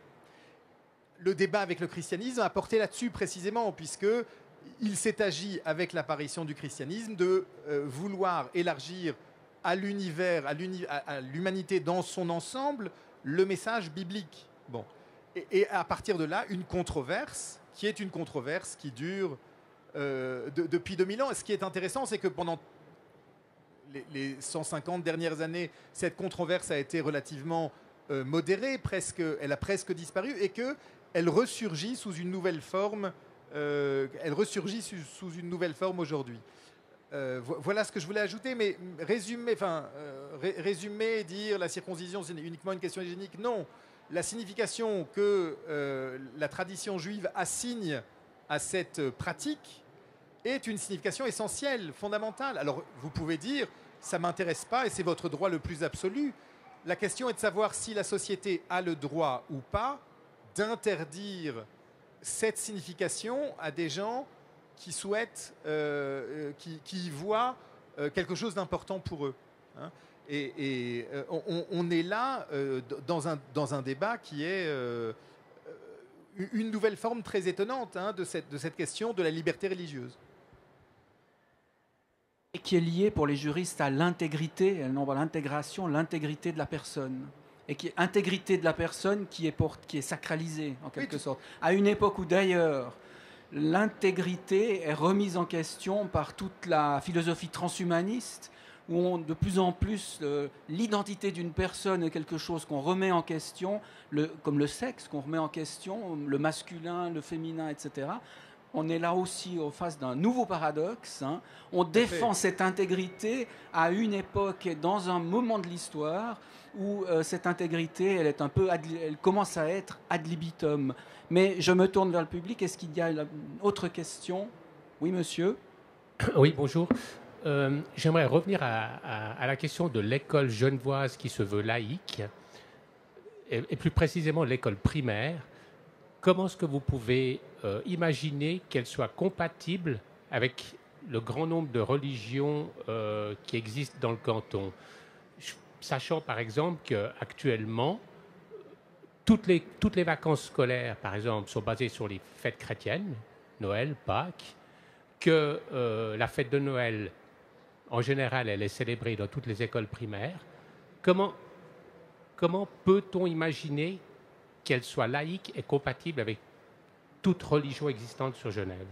Le débat avec le christianisme a porté là-dessus précisément, puisqu'il s'est agi, avec l'apparition du christianisme, de vouloir élargir à l'univers, à l'humanité dans son ensemble, le message biblique. Bon. Et à partir de là, une controverse qui dure depuis 2000 ans. Et ce qui est intéressant, c'est que pendant les 150 dernières années, cette controverse a été relativement modérée, elle a presque disparu, et qu'elle ressurgit sous une nouvelle forme. Aujourd'hui. Voilà ce que je voulais ajouter, mais résumer et dire la circoncision c'est uniquement une question hygiénique, non. La signification que la tradition juive assigne à cette pratique est une signification essentielle, fondamentale. Alors vous pouvez dire, ça ne m'intéresse pas et c'est votre droit le plus absolu, La question est de savoir si la société a le droit ou pas d'interdire cette signification à des gens qui souhaitent, qui y voient quelque chose d'important pour eux. Hein. On est là dans un débat qui est une nouvelle forme très étonnante de cette question de la liberté religieuse. Et qui est lié pour les juristes à l'intégrité, non pas l'intégration, l'intégrité de la personne. Et qui est intégrité de la personne qui est sacralisée, en quelque sorte. À une époque où d'ailleurs, l'intégrité est remise en question par toute la philosophie transhumaniste, où de plus en plus l'identité d'une personne est quelque chose qu'on remet en question, comme le sexe qu'on remet en question, le masculin, le féminin, etc. On est là aussi en face d'un nouveau paradoxe. Hein. On défend cette intégrité à une époque et dans un moment de l'histoire où cette intégrité, elle commence à être ad libitum. Mais je me tourne vers le public. Est-ce qu'il y a une autre question? Oui, monsieur. Oui, bonjour. J'aimerais revenir à la question de l'école genevoise qui se veut laïque, et plus précisément l'école primaire. Comment est-ce que vous pouvez imaginer qu'elle soit compatible avec le grand nombre de religions qui existent dans le canton? Sachant par exemple qu'actuellement, toutes les vacances scolaires, par exemple, sont basées sur les fêtes chrétiennes, Noël, Pâques, que la fête de Noël, en général, elle est célébrée dans toutes les écoles primaires. Comment peut-on imaginer qu'elle soit laïque et compatible avec toute religion existante sur Genève?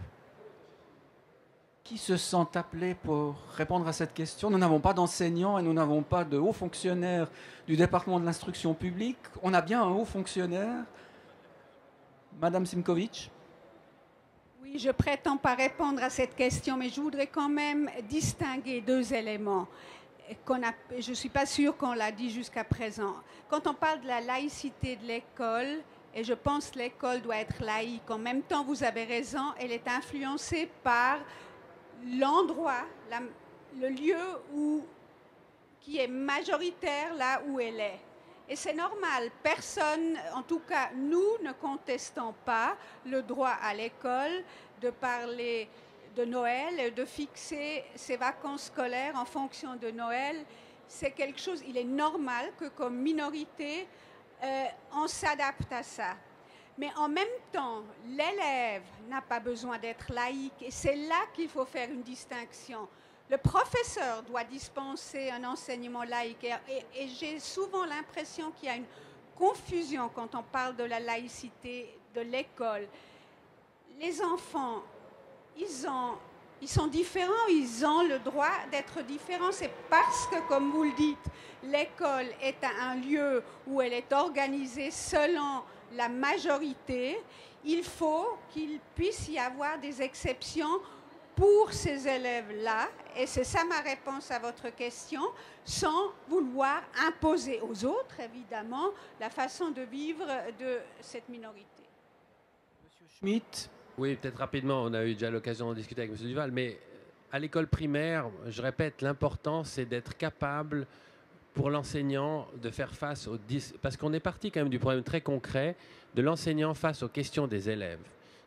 Qui se sent appelé pour répondre à cette question? Nous n'avons pas d'enseignants et nous n'avons pas de hauts fonctionnaires du département de l'instruction publique. On a bien un haut fonctionnaire. Madame Simkovic. Oui, je prétends pas répondre à cette question, mais je voudrais quand même distinguer deux éléments. Je ne suis pas sûre qu'on l'a dit jusqu'à présent. Quand on parle de la laïcité de l'école, et je pense que l'école doit être laïque, en même temps, vous avez raison, elle est influencée par l'endroit, le lieu qui est majoritaire là où elle est. Et c'est normal, personne, en tout cas nous, ne contestons pas le droit à l'école de parler de Noël et de fixer ses vacances scolaires en fonction de Noël. C'est quelque chose, il est normal que comme minorité, on s'adapte à ça. Mais en même temps, l'élève n'a pas besoin d'être laïque et c'est là qu'il faut faire une distinction. Le professeur doit dispenser un enseignement laïque et j'ai souvent l'impression qu'il y a une confusion quand on parle de la laïcité de l'école. Les enfants, ils sont différents, ils ont le droit d'être différents. C'est parce que, comme vous le dites, l'école est un lieu où elle est organisée selon la majorité, il faut qu'il puisse y avoir des exceptions pour ces élèves-là, et c'est ça ma réponse à votre question, sans vouloir imposer aux autres, évidemment, la façon de vivre de cette minorité. Monsieur Schmitt. Oui, peut-être rapidement, on a eu déjà l'occasion d'en discuter avec M. Duval, mais à l'école primaire, je répète, l'important c'est d'être capable pour l'enseignant de faire face aux... Parce qu'on est parti quand même du problème très concret de l'enseignant face aux questions des élèves.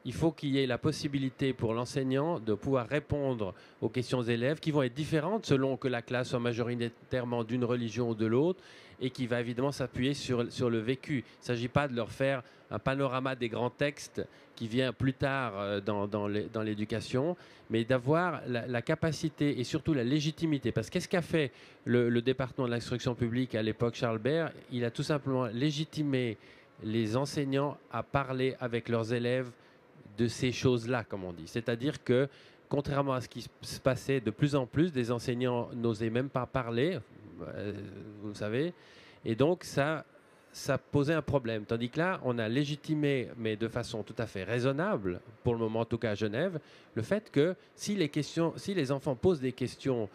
Il faut qu'il y ait la possibilité pour l'enseignant de pouvoir répondre aux questions des élèves qui vont être différentes selon que la classe soit majoritairement d'une religion ou de l'autre et qui va évidemment s'appuyer sur le vécu. Il ne s'agit pas de leur faire un panorama des grands textes qui vient plus tard dans l'éducation, mais d'avoir la capacité et surtout la légitimité. Parce qu'est-ce qu'a fait le département de l'instruction publique à l'époque Charles Bert? Il a tout simplement légitimé les enseignants à parler avec leurs élèves de ces choses-là, comme on dit. C'est-à-dire que, contrairement à ce qui se passait de plus en plus, des enseignants n'osaient même pas parler, vous le savez, et donc ça posait un problème. Tandis que là, on a légitimé, mais de façon tout à fait raisonnable, pour le moment en tout cas à Genève, le fait que si les enfants posent des questions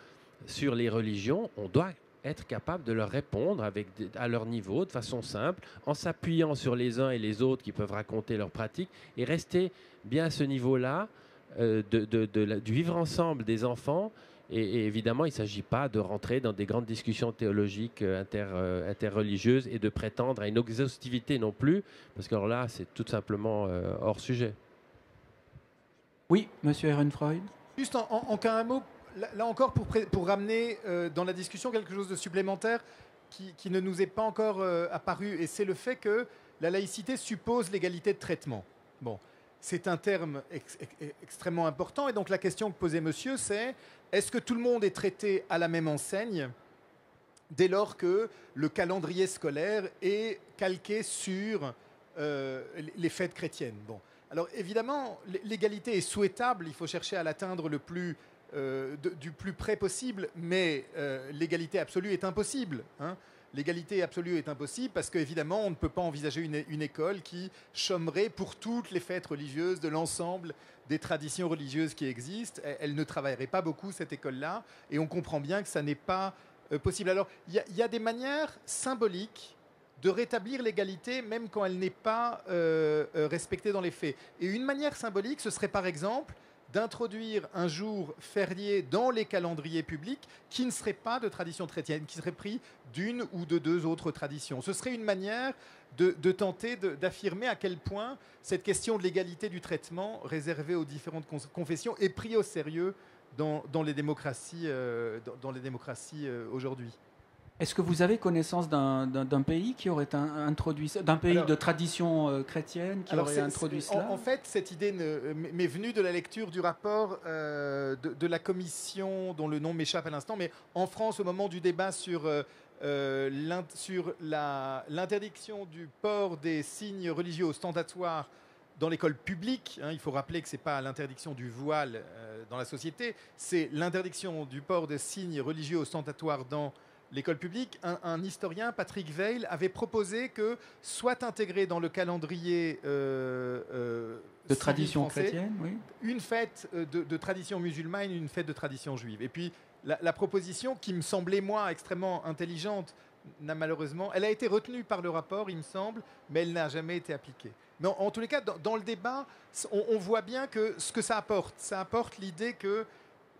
sur les religions, on doit être capable de leur répondre à leur niveau, de façon simple, en s'appuyant sur les uns et les autres qui peuvent raconter leurs pratiques, et rester bien à ce niveau-là du vivre ensemble des enfants Et évidemment, il ne s'agit pas de rentrer dans des grandes discussions théologiques interreligieuses et de prétendre à une exhaustivité non plus, parce que alors là, c'est tout simplement hors sujet. Oui, Monsieur Ehrenfreud. Juste en qu'un mot, là encore, pour ramener dans la discussion quelque chose de supplémentaire qui ne nous est pas encore apparu, et c'est le fait que la laïcité suppose l'égalité de traitement. Bon, c'est un terme extrêmement important, et donc la question que posait monsieur, c'est est-ce que tout le monde est traité à la même enseigne dès lors que le calendrier scolaire est calqué sur les fêtes chrétiennes? Bon. Alors évidemment, l'égalité est souhaitable, il faut chercher à l'atteindre du plus près possible, mais l'égalité absolue est impossible. Hein. L'égalité absolue est impossible parce qu'évidemment, on ne peut pas envisager une école qui chômerait pour toutes les fêtes religieuses de l'ensemble des traditions religieuses qui existent. Elle ne travaillerait pas beaucoup, cette école-là, et on comprend bien que ça n'est pas possible. Alors, il y a des manières symboliques de rétablir l'égalité, même quand elle n'est pas respectée dans les faits. Et une manière symbolique, ce serait par exemple d'introduire un jour férié dans les calendriers publics qui ne serait pas de tradition chrétienne, qui serait pris d'une ou de deux autres traditions. Ce serait une manière de tenter d'affirmer à quel point cette question de l'égalité du traitement réservée aux différentes confessions est prise au sérieux dans les démocraties, aujourd'hui. Est-ce que vous avez connaissance d'un pays qui aurait introduit ça, d'un pays de tradition chrétienne qui aurait introduit cela? En fait, cette idée m'est venue de la lecture du rapport de la commission, dont le nom m'échappe à l'instant, mais en France, au moment du débat sur l'interdiction du port des signes religieux ostentatoires dans l'école publique, hein, il faut rappeler que ce n'est pas l'interdiction du voile dans la société, c'est l'interdiction du port des signes religieux ostentatoires dans l'école publique, un historien, Patrick Veil, avait proposé que soit intégré dans le calendrier de tradition français, chrétienne, oui, une fête de tradition musulmane et une fête de tradition juive. Et puis la proposition, qui me semblait moi extrêmement intelligente, elle a été retenue par le rapport, il me semble, mais elle n'a jamais été appliquée. Mais en tous les cas, dans le débat, on voit bien que ce que ça apporte l'idée que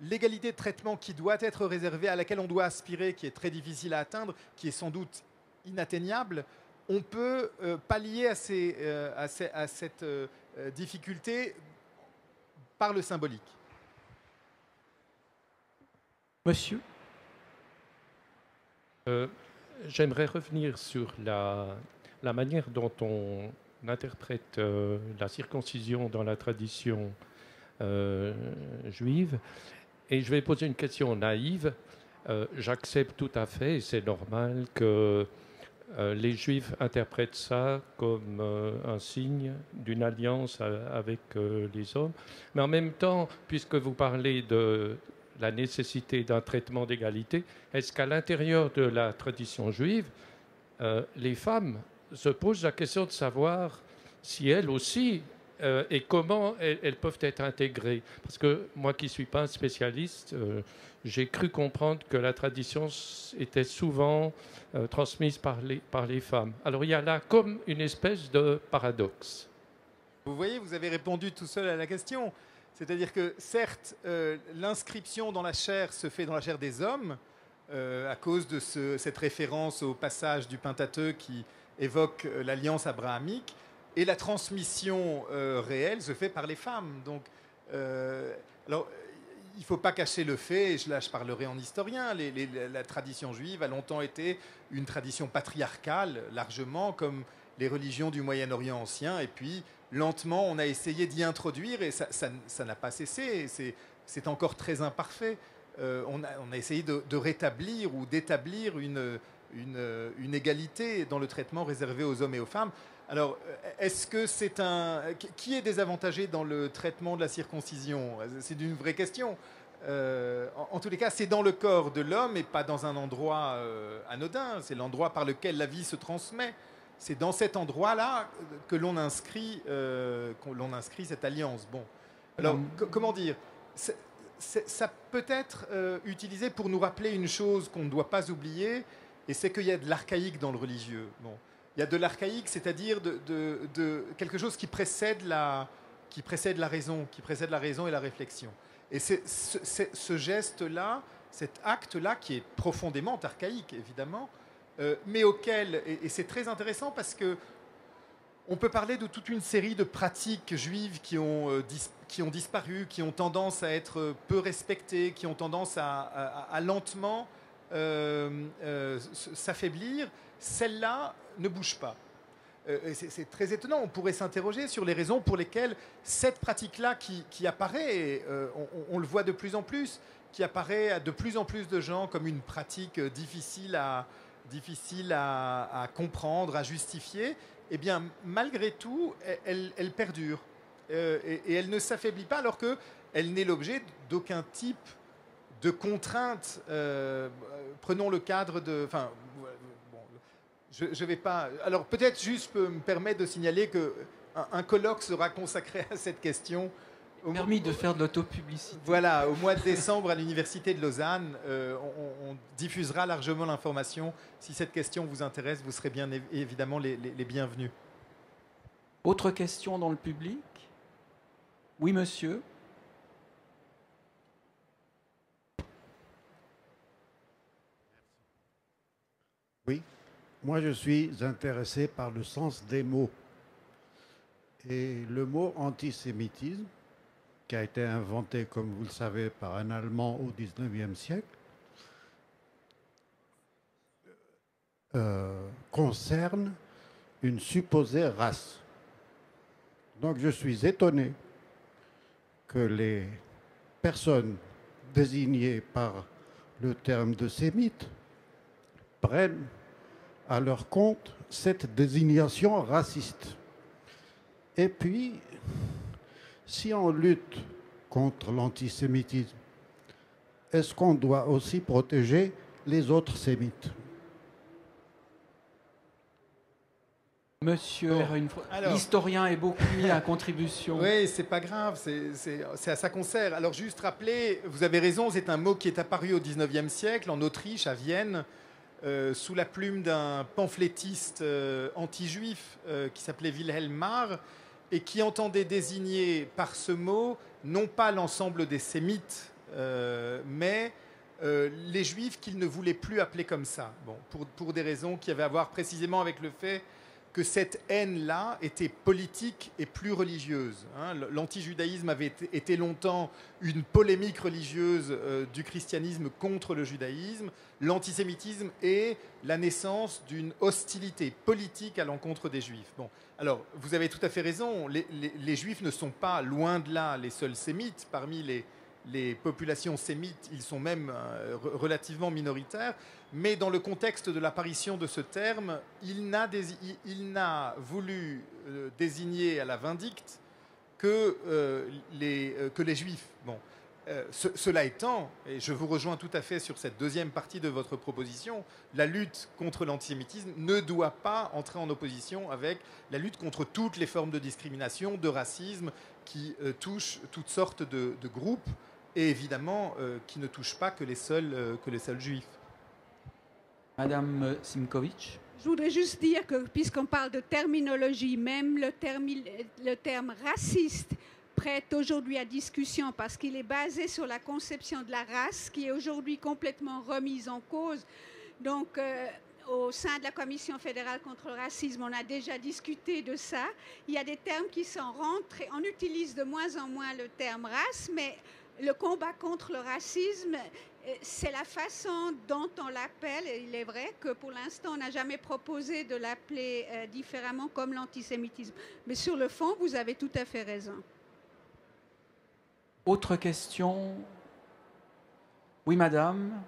l'égalité de traitement qui doit être réservée, à laquelle on doit aspirer, qui est très difficile à atteindre, qui est sans doute inatteignable, on peut pallier à cette difficulté par le symbolique. Monsieur? J'aimerais revenir sur la manière dont on interprète la circoncision dans la tradition juive. Et je vais poser une question naïve. J'accepte tout à fait, et c'est normal, que les Juifs interprètent ça comme un signe d'une alliance avec les hommes. Mais en même temps, puisque vous parlez de la nécessité d'un traitement d'égalité, est-ce qu'à l'intérieur de la tradition juive, les femmes se posent la question de savoir si elles aussi et comment elles peuvent être intégrées? Parce que moi qui ne suis pas un spécialiste, j'ai cru comprendre que la tradition était souvent transmise par les femmes. Alors il y a là comme une espèce de paradoxe. Vous voyez, vous avez répondu tout seul à la question. C'est-à-dire que certes, l'inscription dans la chair se fait dans la chair des hommes, à cause de cette référence au passage du Pentateuque qui évoque l'alliance abrahamique, et la transmission réelle se fait par les femmes. Donc, alors, il ne faut pas cacher le fait, et là je parlerai en historien, la tradition juive a longtemps été une tradition patriarcale, largement, comme les religions du Moyen-Orient ancien, et puis lentement on a essayé d'y introduire, et ça n'a pas cessé, c'est encore très imparfait. On a essayé de rétablir ou d'établir une égalité dans le traitement réservé aux hommes et aux femmes. Alors, est-ce que qui est désavantagé dans le traitement de la circoncision? C'est une vraie question. En tous les cas, c'est dans le corps de l'homme et pas dans un endroit anodin. C'est l'endroit par lequel la vie se transmet. C'est dans cet endroit-là que l'on inscrit cette alliance. Bon, alors, comment dire? Ça peut être utilisé pour nous rappeler une chose qu'on ne doit pas oublier, et c'est qu'il y a de l'archaïque dans le religieux. Bon. Il y a de l'archaïque, c'est-à-dire de quelque chose qui précède la raison et la réflexion. Et c'est ce geste-là, cet acte-là, qui est profondément archaïque, évidemment, mais auquel, et c'est très intéressant parce que on peut parler de toute une série de pratiques juives qui ont disparu, qui ont tendance à être peu respectées, qui ont tendance à lentement s'affaiblir. Celle-là ne bouge pas. C'est très étonnant. On pourrait s'interroger sur les raisons pour lesquelles cette pratique-là qui apparaît, on le voit de plus en plus, qui apparaît à de plus en plus de gens comme une pratique difficile à comprendre, à justifier, eh bien, malgré tout, elle perdure. Et elle ne s'affaiblit pas alors qu'elle n'est l'objet d'aucun type de contrainte. Prenons le cadre de... Enfin, bon, je vais pas... Alors peut-être juste je peux me permettre de signaler qu'un colloque sera consacré à cette question. Permis de faire de l'autopublicité. Voilà, au mois de décembre à l'Université de Lausanne, on diffusera largement l'information. Si cette question vous intéresse, vous serez bien évidemment les bienvenus. Autre question dans le public? Oui, monsieur. Oui, moi je suis intéressé par le sens des mots. Et le mot antisémitisme, qui a été inventé, comme vous le savez, par un Allemand au XIXe siècle, concerne une supposée race. Donc je suis étonné que les personnes désignées par le terme de sémite prennent à leur compte cette désignation raciste. Et puis, si on lutte contre l'antisémitisme, est-ce qu'on doit aussi protéger les autres sémites? Monsieur, l'historien est beaucoup mis à contribution. Oui, c'est pas grave, c'est à ça qu'on sert. Alors juste rappeler, vous avez raison, c'est un mot qui est apparu au XIXe siècle en Autriche, à Vienne, sous la plume d'un pamphlétiste anti-juif qui s'appelait Wilhelm Marr, et qui entendait désigner par ce mot non pas l'ensemble des sémites, mais les juifs qu'il ne voulait plus appeler comme ça. Bon, pour des raisons qui avaient à voir précisément avec le fait que cette haine-là était politique et plus religieuse. Hein. L'antijudaïsme avait été longtemps une polémique religieuse du christianisme contre le judaïsme. L'antisémitisme est la naissance d'une hostilité politique à l'encontre des juifs. Bon, alors, vous avez tout à fait raison, les juifs ne sont pas, loin de là, les seuls sémites. Parmi les populations sémites, ils sont même relativement minoritaires. Mais dans le contexte de l'apparition de ce terme, il n'a voulu désigner à la vindicte que les juifs. Bon, cela étant, et je vous rejoins tout à fait sur cette deuxième partie de votre proposition, la lutte contre l'antisémitisme ne doit pas entrer en opposition avec la lutte contre toutes les formes de discrimination, de racisme qui touchent toutes sortes de groupes et évidemment qui ne touchent pas que les seuls juifs. Madame Simkovic. Je voudrais juste dire que, puisqu'on parle de terminologie, même le terme raciste prête aujourd'hui à discussion parce qu'il est basé sur la conception de la race qui est aujourd'hui complètement remise en cause. Donc, au sein de la Commission fédérale contre le racisme, on a déjà discuté de ça. Il y a des termes qui sont rentrés. On utilise de moins en moins le terme race, mais le combat contre le racisme, c'est la façon dont on l'appelle. Et il est vrai que pour l'instant, on n'a jamais proposé de l'appeler différemment comme l'antisémitisme. Mais sur le fond, vous avez tout à fait raison. Autre question? Oui, madame.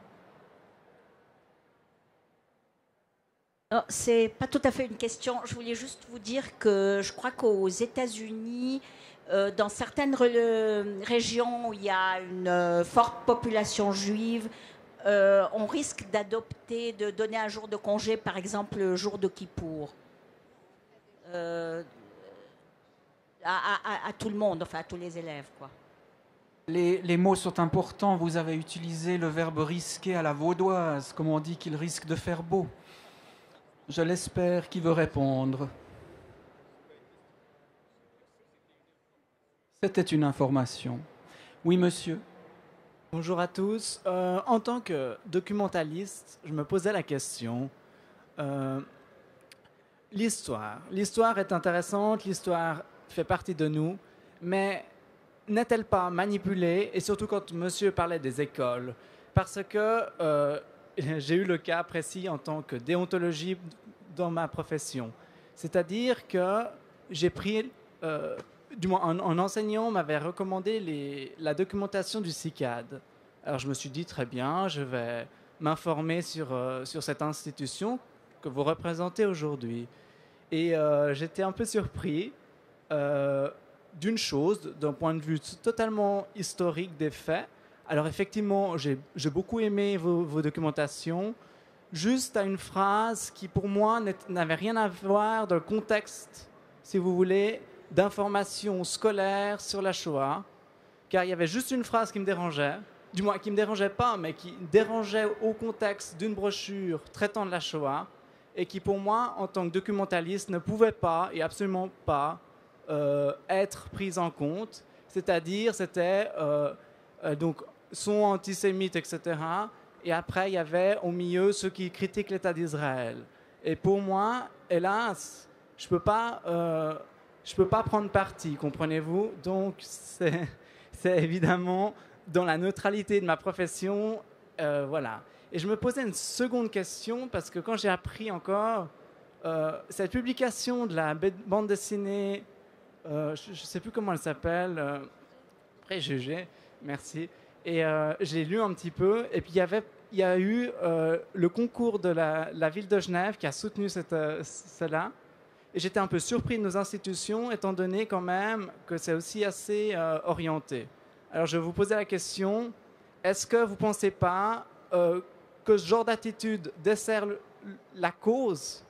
C'est pas tout à fait une question. Je voulais juste vous dire que je crois qu'aux États-Unis, dans certaines régions où il y a une forte population juive, on risque de donner un jour de congé, par exemple le jour de Kippour, à tout le monde, enfin à tous les élèves, quoi. Les mots sont importants. Vous avez utilisé le verbe risquer à la vaudoise, comme on dit qu'il risque de faire beau. Je l'espère. Qui veut répondre? C'était une information. Oui, monsieur. Bonjour à tous. En tant que documentaliste, je me posais la question. L'histoire est intéressante, l'histoire fait partie de nous, mais n'est-elle pas manipulée? Et surtout quand monsieur parlait des écoles, parce que j'ai eu le cas précis en tant que déontologie dans ma profession. C'est-à-dire que j'ai pris, du moins un enseignant m'avait recommandé la documentation du CICAD. Alors je me suis dit, très bien, je vais m'informer sur cette institution que vous représentez aujourd'hui. Et j'étais un peu surpris d'une chose, d'un point de vue totalement historique des faits. Alors effectivement, j'ai beaucoup aimé vos documentations, juste à une phrase qui pour moi n'avait rien à voir dans le contexte, si vous voulez, d'information scolaire sur la Shoah, car il y avait juste une phrase qui me dérangeait, du moins qui ne me dérangeait pas, mais qui dérangeait au contexte d'une brochure traitant de la Shoah, et qui pour moi, en tant que documentaliste, ne pouvait pas, et absolument pas, être prise en compte. C'est-à-dire, c'était donc son antisémite, etc. Et après, il y avait au milieu ceux qui critiquent l'État d'Israël. Et pour moi, hélas, je peux pas prendre parti, comprenez-vous? Donc, c'est évidemment dans la neutralité de ma profession, voilà. Et je me posais une seconde question, parce que quand j'ai appris encore cette publication de la bande dessinée, je ne sais plus comment elle s'appelle, Préjugé, merci. Et j'ai lu un petit peu, et puis il y a eu le concours de la ville de Genève qui a soutenu cela. Et j'étais un peu surpris de nos institutions, étant donné quand même que c'est aussi assez orienté. Alors je vais vous poser la question, est-ce que vous ne pensez pas que ce genre d'attitude dessert la cause?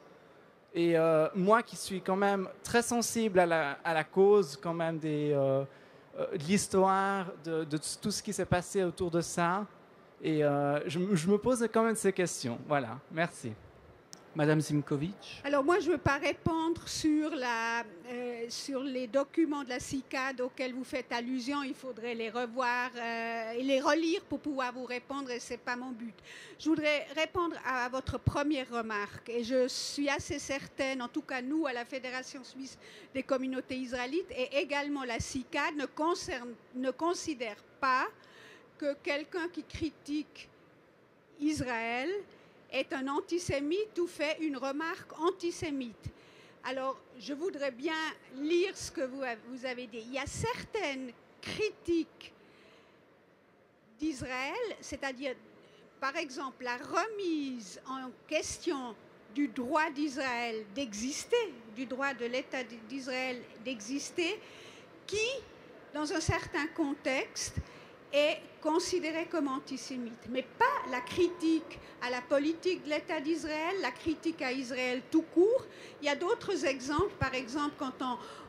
Et moi qui suis quand même très sensible à la cause quand même de l'histoire, de tout ce qui s'est passé autour de ça, et je me pose quand même ces questions. Voilà, merci. Madame Simkovic. Alors moi, je ne veux pas répondre sur les documents de la CICAD auxquels vous faites allusion. Il faudrait les revoir et les relire pour pouvoir vous répondre, et ce n'est pas mon but. Je voudrais répondre à votre première remarque, et je suis assez certaine, en tout cas nous, à la Fédération suisse des communautés israélites, et également la CICAD, ne considère pas que quelqu'un qui critique Israël est un antisémite ou fait une remarque antisémite. Alors, je voudrais bien lire ce que vous avez dit. Il y a certaines critiques d'Israël, c'est-à-dire, par exemple, la remise en question du droit d'Israël d'exister, du droit de l'État d'Israël d'exister, qui, dans un certain contexte, est considéré comme antisémite, mais pas la critique à la politique de l'État d'Israël, la critique à Israël tout court. Il y a d'autres exemples, par exemple quand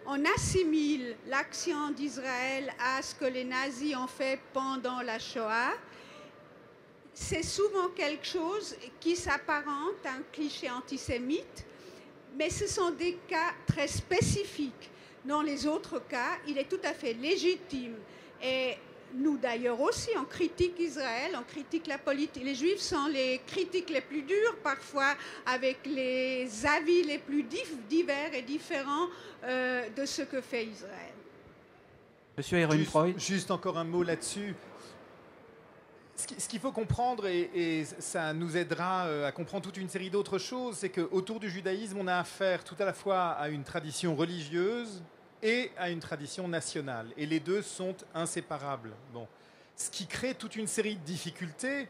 on assimile l'action d'Israël à ce que les nazis ont fait pendant la Shoah, c'est souvent quelque chose qui s'apparente à un cliché antisémite, mais ce sont des cas très spécifiques. Dans les autres cas, il est tout à fait légitime, et nous d'ailleurs aussi, on critique Israël, on critique la politique. Les Juifs sont les critiques les plus dures, parfois avec les avis les plus divers et différents de ce que fait Israël. Monsieur Ehrenfreud. Juste encore un mot là-dessus. Ce qu'il faut comprendre, et ça nous aidera à comprendre toute une série d'autres choses, c'est qu'autour du judaïsme, on a affaire tout à la fois à une tradition religieuse et à une tradition nationale. Et les deux sont inséparables. Bon. Ce qui crée toute une série de difficultés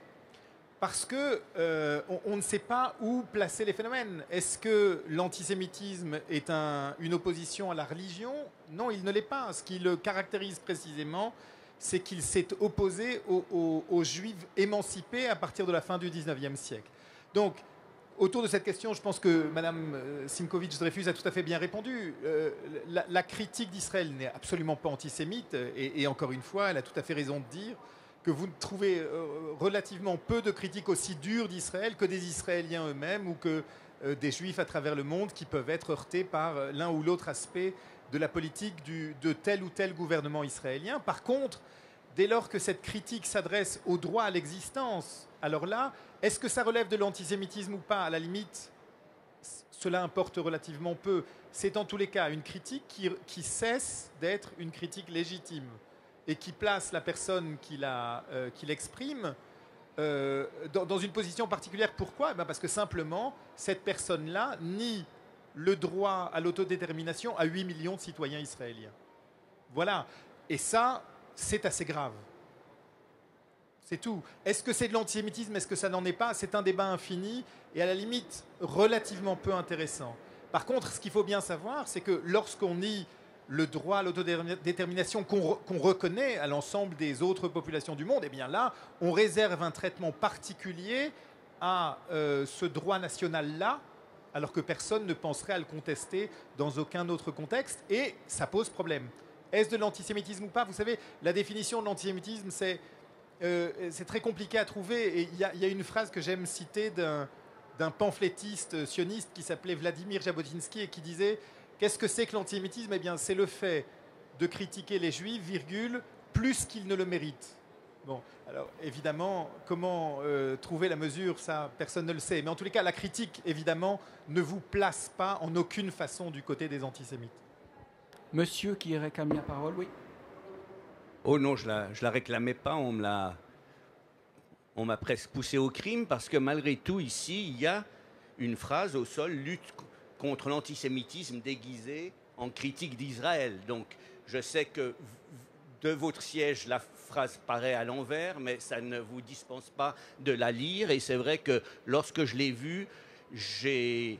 parce qu'on ne sait pas où placer les phénomènes. Est-ce que l'antisémitisme est une opposition à la religion? Non, il ne l'est pas. Ce qui le caractérise précisément, c'est qu'il s'est opposé aux Juifs émancipés à partir de la fin du XIXe siècle. Donc, autour de cette question, je pense que Mme Simkovic-Dreyfus a tout à fait bien répondu. La critique d'Israël n'est absolument pas antisémite, et encore une fois, elle a tout à fait raison de dire que vous trouvez relativement peu de critiques aussi dures d'Israël que des Israéliens eux-mêmes ou que des Juifs à travers le monde qui peuvent être heurtés par l'un ou l'autre aspect de la politique de tel ou tel gouvernement israélien. Par contre, dès lors que cette critique s'adresse au droit à l'existence, alors là, est-ce que ça relève de l'antisémitisme ou pas? À la limite, cela importe relativement peu. C'est en tous les cas une critique qui cesse d'être une critique légitime et qui place la personne qui l'exprime dans une position particulière. Pourquoi? Eh bien parce que simplement, cette personne-là nie le droit à l'autodétermination à 8 millions de citoyens israéliens. Voilà. Et ça, c'est assez grave. C'est tout. Est-ce que c'est de l'antisémitisme? Est-ce que ça n'en est pas? C'est un débat infini et à la limite relativement peu intéressant. Par contre, ce qu'il faut bien savoir, c'est que lorsqu'on nie le droit à l'autodétermination qu'on reconnaît à l'ensemble des autres populations du monde, eh bien là, on réserve un traitement particulier à ce droit national-là, alors que personne ne penserait à le contester dans aucun autre contexte, et ça pose problème. Est-ce de l'antisémitisme ou pas? Vous savez, la définition de l'antisémitisme, c'est très compliqué à trouver, et il y a une phrase que j'aime citer d'un pamphlétiste sioniste qui s'appelait Vladimir Jabotinsky et qui disait: qu'est-ce que c'est que l'antisémitisme? Eh bien, c'est le fait de critiquer les juifs, virgule, plus qu'ils ne le méritent. Bon, alors évidemment, comment trouver la mesure, ça, personne ne le sait. Mais en tous les cas, la critique, évidemment, ne vous place pas en aucune façon du côté des antisémites. Monsieur qui réclame la parole, oui. Oh non, je la réclamais pas, on m'a presque poussé au crime, parce que malgré tout, ici, il y a une phrase au sol: lutte contre l'antisémitisme déguisé en critique d'Israël. Donc, je sais que de votre siège, la phrase paraît à l'envers, mais ça ne vous dispense pas de la lire. Et c'est vrai que lorsque je l'ai vue, j'ai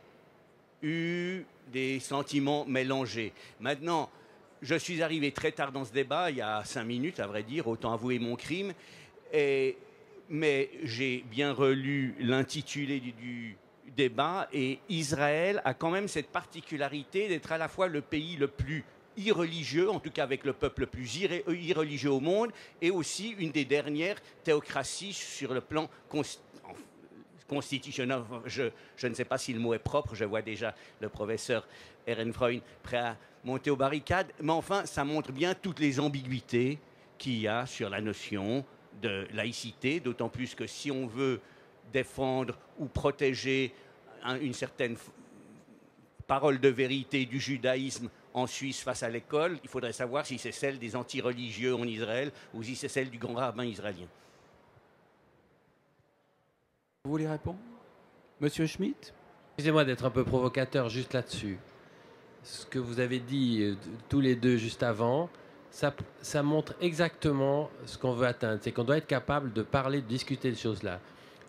eu des sentiments mélangés. Maintenant, je suis arrivé très tard dans ce débat, il y a 5 minutes, à vrai dire, autant avouer mon crime. Mais j'ai bien relu l'intitulé du débat, et Israël a quand même cette particularité d'être à la fois le pays le plus irreligieux, en tout cas avec le peuple le plus irreligieux au monde, et aussi une des dernières théocraties sur le plan constitutionnel. Je ne sais pas si le mot est propre, je vois déjà le professeur Ehrenfreund prêt à monter aux barricades, mais enfin, ça montre bien toutes les ambiguïtés qu'il y a sur la notion de laïcité, d'autant plus que si on veut défendre ou protéger une certaine parole de vérité du judaïsme en Suisse face à l'école, il faudrait savoir si c'est celle des anti-religieux en Israël ou si c'est celle du grand rabbin israélien. Vous voulez répondre? Monsieur Schmitt? Excusez-moi d'être un peu provocateur juste là-dessus. Ce que vous avez dit tous les deux juste avant, ça montre exactement ce qu'on veut atteindre. C'est qu'on doit être capable de parler, de discuter de choses-là.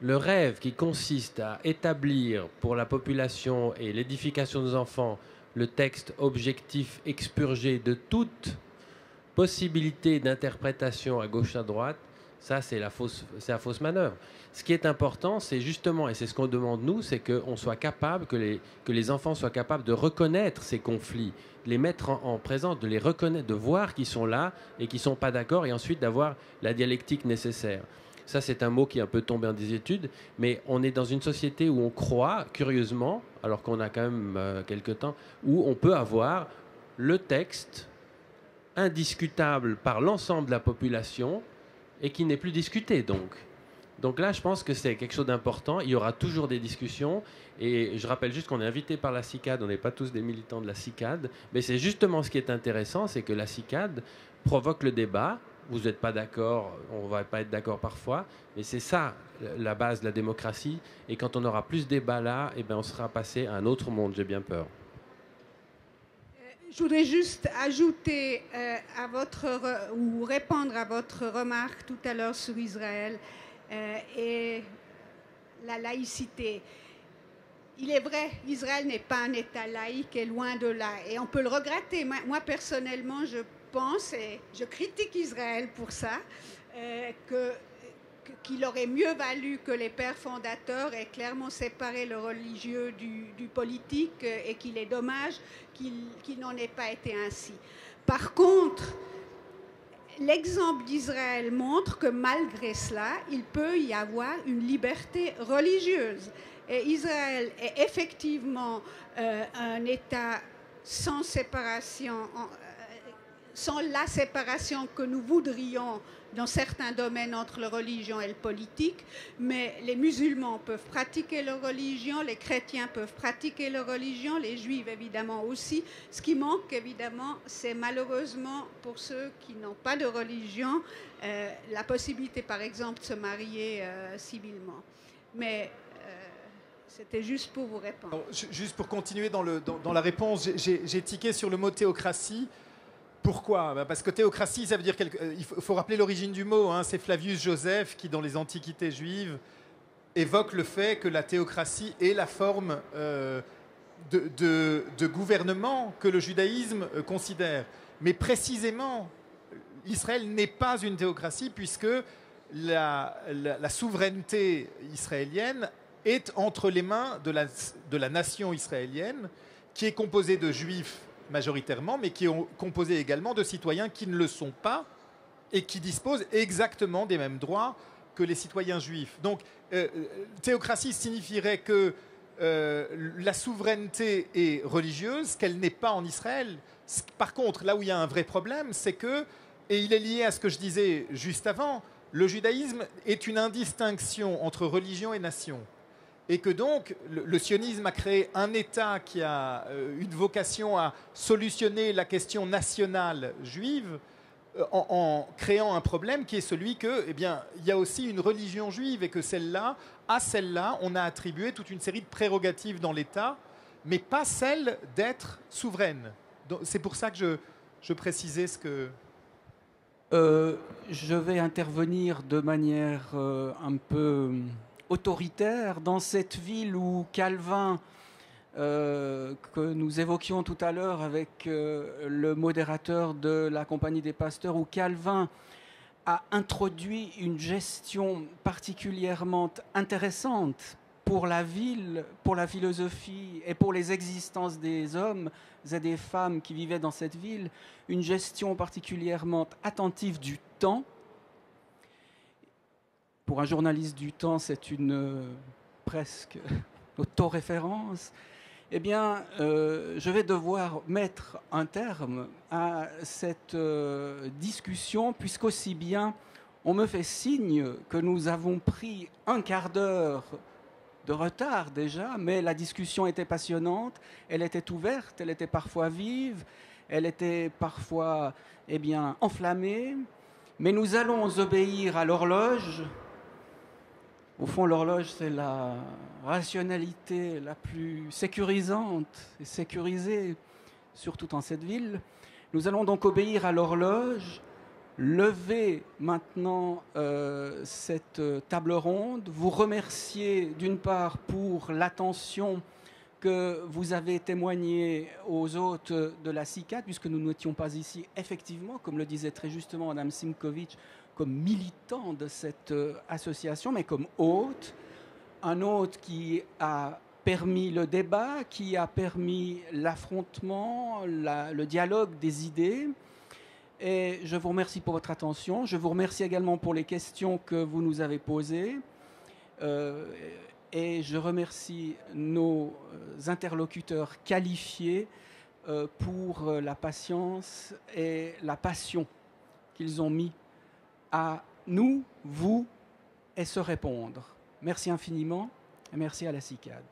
Le rêve qui consiste à établir pour la population et l'édification des enfants le texte objectif expurgé de toute possibilité d'interprétation à gauche à droite, ça c'est la fausse manœuvre. Ce qui est important, c'est justement, et c'est ce qu'on demande nous, c'est qu'on soit capable, que les enfants soient capables de reconnaître ces conflits, de les mettre en présence, de les reconnaître, de voir qu'ils sont là et qu'ils ne sont pas d'accord, et ensuite d'avoir la dialectique nécessaire. Ça, c'est un mot qui est un peu tombé en désuétude, mais on est dans une société où on croit, curieusement, alors qu'on a quand même quelques temps, où on peut avoir le texte indiscutable par l'ensemble de la population et qui n'est plus discuté, Donc là, je pense que c'est quelque chose d'important. Il y aura toujours des discussions. Et je rappelle juste qu'on est invité par la CICAD. On n'est pas tous des militants de la CICAD. Mais c'est justement ce qui est intéressant, c'est que la CICAD provoque le débat. Vous n'êtes pas d'accord, on ne va pas être d'accord parfois. Mais c'est ça, la base de la démocratie. Et quand on aura plus de débats là, eh bien, on sera passé à un autre monde, j'ai bien peur. Je voudrais juste ajouter ou répondre à votre remarque tout à l'heure sur Israël. Et la laïcité. Il est vrai, Israël n'est pas un État laïque et loin de là. Et on peut le regretter. Moi personnellement, je pense, et je critique Israël pour ça, qu'il aurait mieux valu que les pères fondateurs aient clairement séparé le religieux du politique, et qu'il est dommage qu'il n'en ait pas été ainsi. Par contre, l'exemple d'Israël montre que malgré cela, il peut y avoir une liberté religieuse. Et Israël est effectivement un État sans séparation sans la séparation que nous voudrions dans certains domaines entre la religion et le politique, mais les musulmans peuvent pratiquer leur religion, les chrétiens peuvent pratiquer leur religion, les juifs évidemment aussi. Ce qui manque évidemment, c'est malheureusement pour ceux qui n'ont pas de religion, la possibilité par exemple de se marier civilement. Mais c'était juste pour vous répondre. Alors, juste pour continuer dans la réponse, j'ai tiqué sur le mot théocratie. Pourquoi? Parce que théocratie, ça veut dire... Il faut rappeler l'origine du mot. Hein. C'est Flavius Joseph qui, dans les Antiquités juives, évoque le fait que la théocratie est la forme de gouvernement que le judaïsme considère. Mais précisément, Israël n'est pas une théocratie puisque la souveraineté israélienne est entre les mains de la nation israélienne, qui est composée de juifs majoritairement, mais qui est composée également de citoyens qui ne le sont pas et qui disposent exactement des mêmes droits que les citoyens juifs. Donc, théocratie signifierait que la souveraineté est religieuse, qu'elle n'est pas en Israël. Par contre, là où il y a un vrai problème, c'est que, et il est lié à ce que je disais juste avant, le judaïsme est une indistinction entre religion et nation. Et que donc, le sionisme a créé un État qui a une vocation à solutionner la question nationale juive en créant un problème qui est celui que, eh bien, il y a aussi une religion juive et que à celle-là, on a attribué toute une série de prérogatives dans l'État, mais pas celle d'être souveraine. C'est pour ça que je précisais ce que... Je vais intervenir de manière un peu autoritaire dans cette ville où Calvin, que nous évoquions tout à l'heure avec le modérateur de la Compagnie des Pasteurs, où Calvin a introduit une gestion particulièrement intéressante pour la ville, pour la philosophie et pour les existences des hommes et des femmes qui vivaient dans cette ville, une gestion particulièrement attentive du temps. Pour un journaliste du temps, c'est une presque autoréférence. Eh bien, je vais devoir mettre un terme à cette discussion, puisqu'aussi bien on me fait signe que nous avons pris un quart d'heure de retard déjà, mais la discussion était passionnante, elle était ouverte, elle était parfois vive, elle était parfois enflammée, mais nous allons obéir à l'horloge. Au fond, l'horloge, c'est la rationalité la plus sécurisante et sécurisée, surtout dans cette ville. Nous allons donc obéir à l'horloge, lever maintenant cette table ronde, vous remercier d'une part pour l'attention que vous avez témoignée aux hôtes de la CICAD, puisque nous n'étions pas ici effectivement, comme le disait très justement Mme Simkovic, comme militant de cette association, mais comme hôte, un hôte qui a permis le débat, qui a permis l'affrontement, le dialogue des idées. Et je vous remercie pour votre attention. Je vous remercie également pour les questions que vous nous avez posées. Et je remercie nos interlocuteurs qualifiés pour la patience et la passion qu'ils ont mis à nous, vous, et se répondre. Merci infiniment et merci à la CICAD.